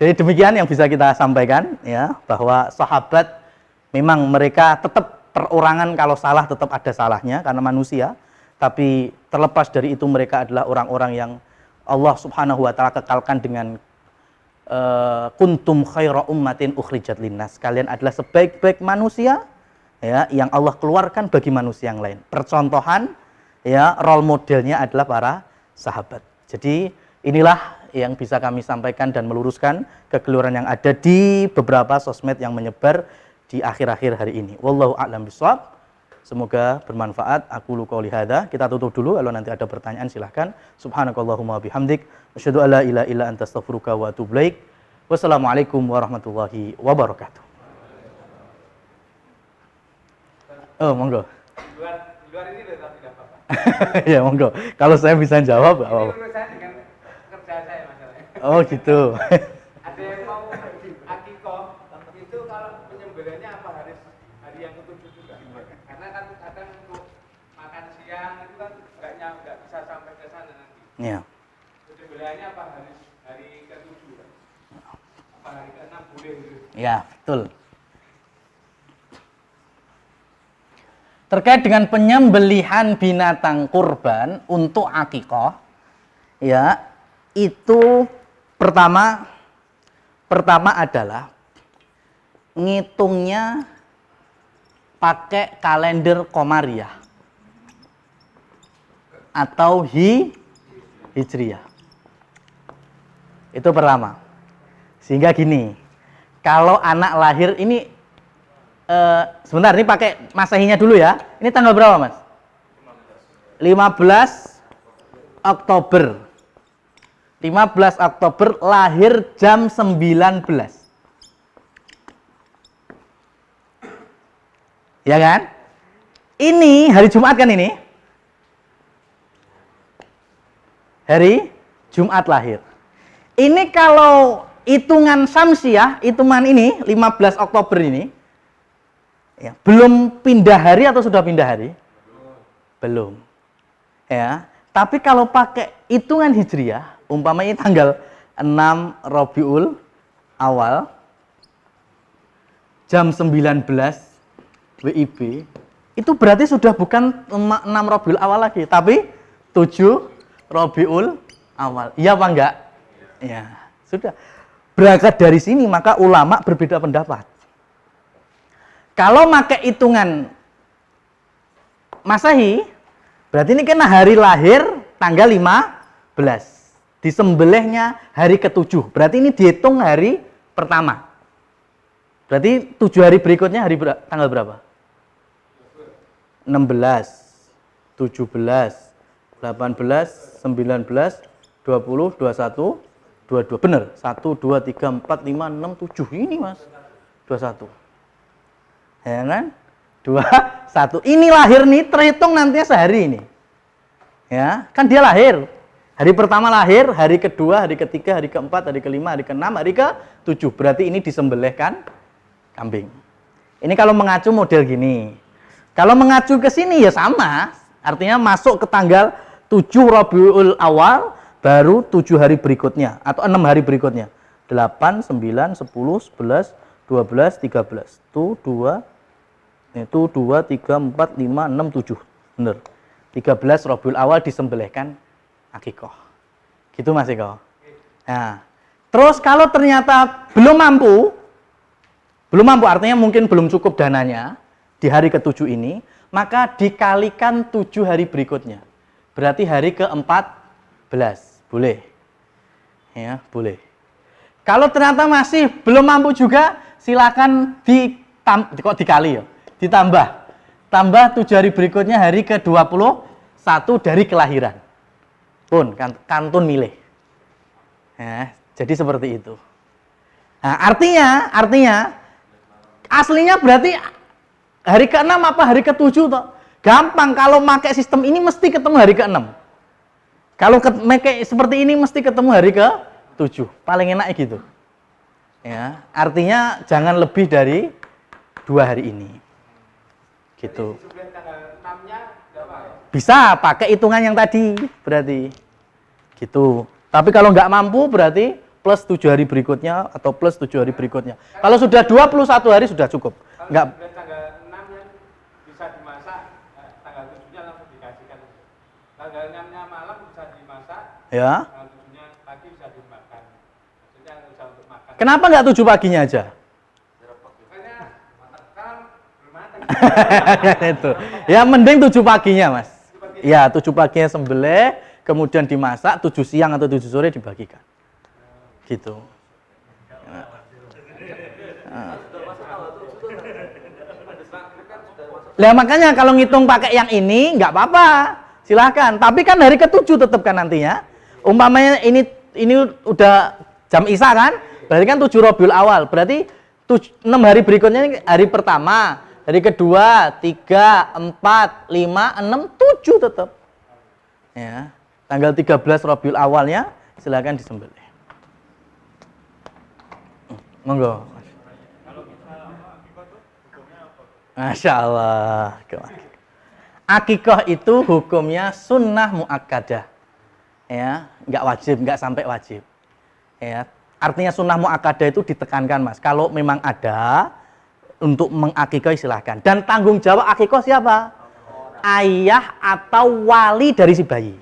jadi demikian yang bisa kita sampaikan, ya, bahwa sahabat memang mereka tetap perorangan, kalau salah tetap ada salahnya karena manusia, tapi terlepas dari itu mereka adalah orang-orang yang Allah Subhanahu wa taala kekalkan dengan kuntum khaira ummatin ukhrijat linnas. Kalian adalah sebaik-baik manusia, ya, yang Allah keluarkan bagi manusia yang lain. Percontohan, ya, role modelnya adalah para sahabat. Jadi inilah yang bisa kami sampaikan dan meluruskan kekeliruan yang ada di beberapa sosmed yang menyebar di akhir-akhir hari ini. Wallahu a'lam bishawab. Semoga bermanfaat. Aku lu qouli hadza. Kita tutup dulu, kalau nanti ada pertanyaan silahkan. Subhanakallahumma bihamdik asyhadu alla ilaha illa anta astaghfiruka wa atubu ilaik. Wassalamualaikum warahmatullahi wabarakatuh. Oh, monggo. Luar ini loh, tapi tidak apa-apa. Ya, monggo. Kalau saya bisa jawab, Ini urusan dengan kerja saya masalahnya. oh gitu. Ada yang mau akikoh, itu kalau penyembelihannya apa harus hari yang ke-7 juga? Karena kan kadang untuk makan siang itu kan nggak bisa sampai ke sana nanti. Ya. Penyembelihannya apa harus hari ke-7? Apa hari ke-6 boleh gitu? Ya, betul. Terkait dengan penyembelihan binatang kurban untuk akikoh, ya, itu pertama adalah ngitungnya pakai kalender Komariah atau Hijriyah. Itu pertama. Sehingga gini, kalau anak lahir ini sebentar, ini pakai Masehinya dulu ya. Ini tanggal berapa, Mas? 15 Oktober. 15 Oktober lahir jam 19. Ya kan? Ini hari Jumat kan ini? Hari Jumat lahir. Ini kalau hitungan Syamsiah, hitungan ini 15 Oktober ini, ya, belum pindah hari atau sudah pindah hari? Belum. Ya, tapi kalau pakai hitungan Hijriyah, umpamanya tanggal 6 Rabiul Awal jam 19 WIB, itu berarti sudah bukan 6 Rabiul Awal lagi, tapi 7 Rabiul Awal. Iya apa enggak? Ya, sudah. Berangkat dari sini maka ulama berbeda pendapat. Kalau pakai hitungan Masehi, berarti ini kena hari lahir tanggal 15. Disembelihnya hari ke-7. Berarti ini dihitung hari pertama. Berarti 7 hari berikutnya tanggal berapa? 16, 17, 18, 19, 20, 21, 22. Benar. 1, 2, 3, 4, 5, 6, 7. Ini Mas. 21. Ya kan? 21. Ini lahir nih, terhitung nantinya sehari ini. Ya, kan dia lahir. Hari pertama lahir, hari kedua, hari ketiga, hari keempat, hari kelima, hari keenam, hari ke-7. Berarti ini disembelihkan kambing. Ini kalau mengacu model gini. Kalau mengacu ke sini ya sama. Artinya masuk ke tanggal 7 Rabiul Awal, baru 7 hari berikutnya atau 6 hari berikutnya. 8, 9, 10, 11, 12, 13. Itu 2, 3, 4, 5, 6, 7. Benar. 13 Rabiul Awal disembelihkan akikoh. Gitu Mas Eko. Nah, terus kalau ternyata belum mampu artinya mungkin belum cukup dananya di hari ke-7 ini, maka dikalikan 7 hari berikutnya. Berarti hari ke-14. Boleh. Ya, boleh. Kalau ternyata masih belum mampu juga, silakan dikali ya. Ditambah. Tambah 7 hari berikutnya hari ke-21 dari kelahiran. Pun kantun milih. Ya, jadi seperti itu. Nah, artinya aslinya berarti hari ke-6 apa hari ke-7 toh? Gampang, kalau pakai sistem ini mesti ketemu hari ke-6. Kalau pakai seperti ini mesti ketemu hari ke-7. Paling enak gitu. Ya, artinya jangan lebih dari 2 hari ini. Gitu. Bisa pakai hitungan yang tadi berarti. Gitu. Tapi kalau nggak mampu berarti plus 7 hari berikutnya atau plus 7 hari berikutnya. Kalau sudah 21 hari sudah cukup. Nggak. Tanggal 6 yang bisa dimasak, tanggal 7-nya langsung dikasihkan. Tanggal 6-nya malam bisa dimasak, Ya. tanggal 7-nya pagi bisa dimakan. Maksudnya bisa untuk makan. Kenapa nggak 7 paginya aja? Makanya kan belum matang. Itu. Ya mending 7 paginya, Mas. Ya, 7 paginya sembelih, kemudian dimasak, 7 siang atau 7 sore dibagikan. Gitu. Lah makanya kalau ngitung pakai yang ini nggak apa-apa, silahkan. Tapi kan hari ke-7 tetap kan nantinya. Umpamanya ini udah jam Isya kan, berarti kan 7 Rabiul Awal. Berarti 6 hari berikutnya hari pertama, hari kedua, 3, 4, 5, 6, 7 tetap. Ya, tanggal 13 Rabiul Awalnya silahkan disembelih. Monggo. Masya Allah. Akikoh itu hukumnya sunnah muakkadah. Ya, nggak wajib, nggak sampai wajib. Ya, artinya sunnah muakkadah itu ditekankan, Mas. Kalau memang ada untuk mengakikoh silahkan. Dan tanggung jawab akikoh siapa? Ayah atau wali dari si bayi.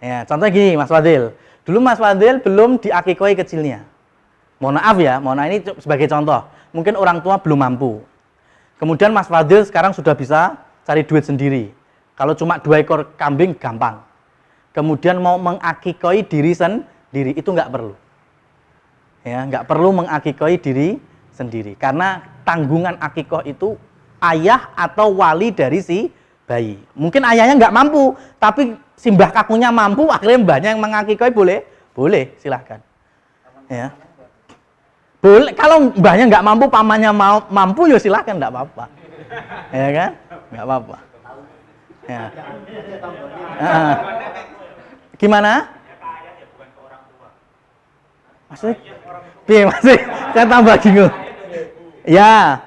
Ya, contohnya gini, Mas Fadil. Dulu Mas Fadil belum diakikohi kecilnya. Mohon maaf ya, ini sebagai contoh. Mungkin orang tua belum mampu. Kemudian Mas Fadil sekarang sudah bisa cari duit sendiri. Kalau cuma 2 ekor kambing gampang. Kemudian mau mengakikoi diri sendiri, itu nggak perlu. Ya, nggak perlu mengakikoi diri sendiri. Karena tanggungan akikoh itu ayah atau wali dari si bayi. Mungkin ayahnya nggak mampu, tapi si mbah kakunya mampu, akhirnya mbahnya yang mengakikoi boleh? Boleh, silahkan. Ya. Boleh, kalau mbahnya nggak mampu, pamannya mampu, ya silahkan, nggak apa-apa. Ya kan? Nggak apa-apa. Ya. Gimana? Maksudnya? Piye masih? Saya tambah bingung. Ya.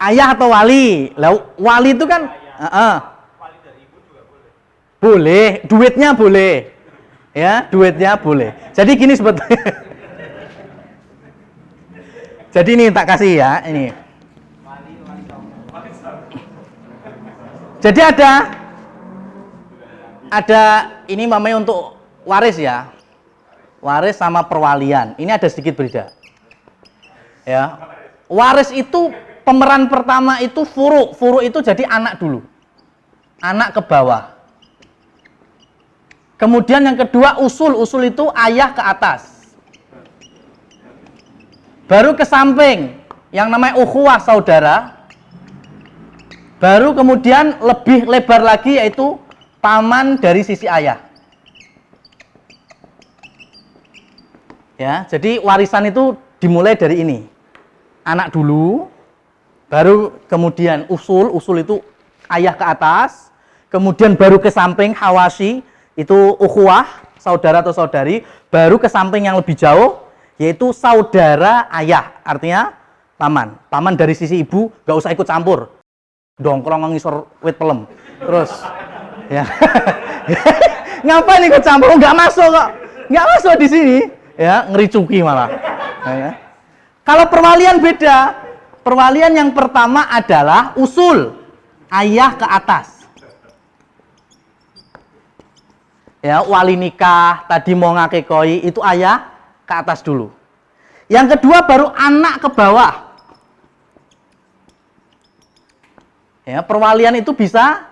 Ayah atau wali. Lah wali itu kan wali dari ibu juga boleh. Boleh, duitnya boleh. Ya, duitnya boleh. Jadi gini sebetulnya. Jadi ini tak kasih ya, ini. Jadi ada ini namanya untuk waris ya. Waris sama perwalian. Ini ada sedikit beda. Ya. Waris itu pemeran pertama itu furu. Furu itu jadi anak dulu. Anak ke bawah. Kemudian yang kedua usul. Usul itu ayah ke atas. Baru ke samping, yang namanya ukhuwah saudara. Baru kemudian lebih lebar lagi yaitu paman dari sisi ayah. Ya, jadi warisan itu dimulai dari ini. Anak dulu, baru kemudian usul. Usul itu ayah ke atas, kemudian baru ke samping hawasi, itu ukhuwah, saudara atau saudari, baru ke samping yang lebih jauh, yaitu saudara ayah, artinya paman. Paman dari sisi ibu, nggak usah ikut campur. Dongkrong ngisor wit pelem. Terus, ya. Ngapain ikut campur? Nggak masuk kok. Nggak masuk di sini. Ya, ngericuki malah. Ya. Kalau perwalian beda. Perwalian yang pertama adalah usul. Ayah ke atas. Ya, wali nikah, tadi mau ngakekoi, itu ayah ke atas dulu. Yang kedua baru anak ke bawah. Ya, perwalian itu bisa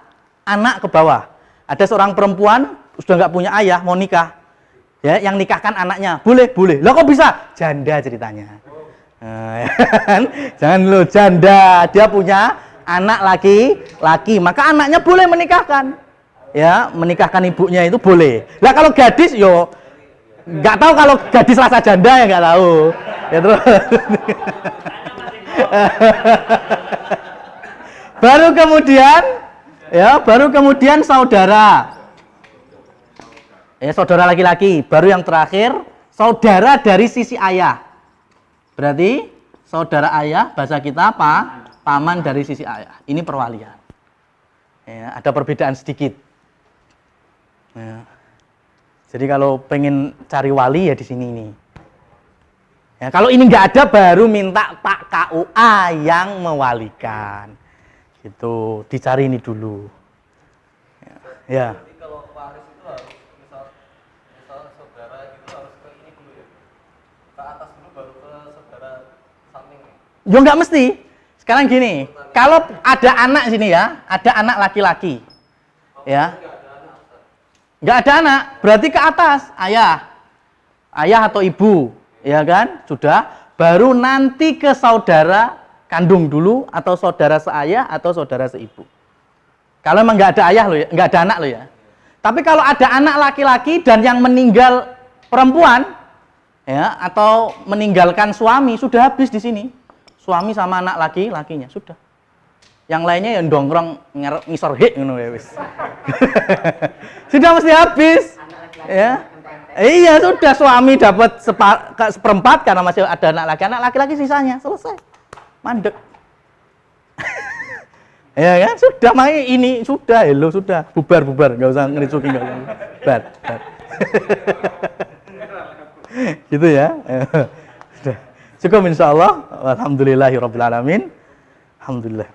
anak ke bawah. Ada seorang perempuan sudah nggak punya ayah, mau nikah. Ya, yang nikahkan anaknya, boleh. Lah kok bisa? Janda ceritanya. Nah, ya kan? Jangan lo janda, dia punya anak laki-laki, maka anaknya boleh menikahkan. Ya, menikahkan ibunya itu boleh. Lah kalau gadis, yo nggak tahu, kalau gadis rasa janda ya nggak tahu. Ya terus. baru kemudian saudara. Ya, saudara laki-laki. Baru yang terakhir, saudara dari sisi ayah. Berarti saudara ayah, bahasa kita apa? Paman dari sisi ayah. Ini perwalian. Ya, ada perbedaan sedikit. Ya. Jadi kalau pengen cari wali ya di sini ini. Ya, kalau ini nggak ada, baru minta Pak KUA yang mewalikan. Gitu, dicari ini dulu. Ya. Jadi kalau waris itu harus misal saudara gitu harus ke ini dulu ya. Ke atas dulu baru ke saudara samping. Ya nggak mesti. Sekarang gini, kalau ada anak sini ya, ada anak laki-laki. Ya. Nggak ada anak, berarti ke atas, ayah atau ibu, ya kan? Sudah, baru nanti ke saudara kandung dulu, atau saudara seayah, atau saudara seibu. Kalau memang nggak ada ayah lo ya, nggak ada anak lo ya. Tapi kalau ada anak laki-laki dan yang meninggal perempuan, ya, atau meninggalkan suami, sudah habis di sini. Suami sama anak laki-lakinya, sudah. Yang lainnya yang dongkrong ngisor hik ngono ya wis. Sudah mesti habis. Ya. Iya, sudah, suami dapat seperempat karena masih ada anak laki-laki sisanya, selesai. Mandek. Ya kan? Sudah main ini, sudah hello, sudah bubar, enggak usah ngericuki, enggak usah. Bar. Gitu ya. Sudah. Cukup insyaallah. Alhamdulillahirabbil alamin. Alhamdulillah.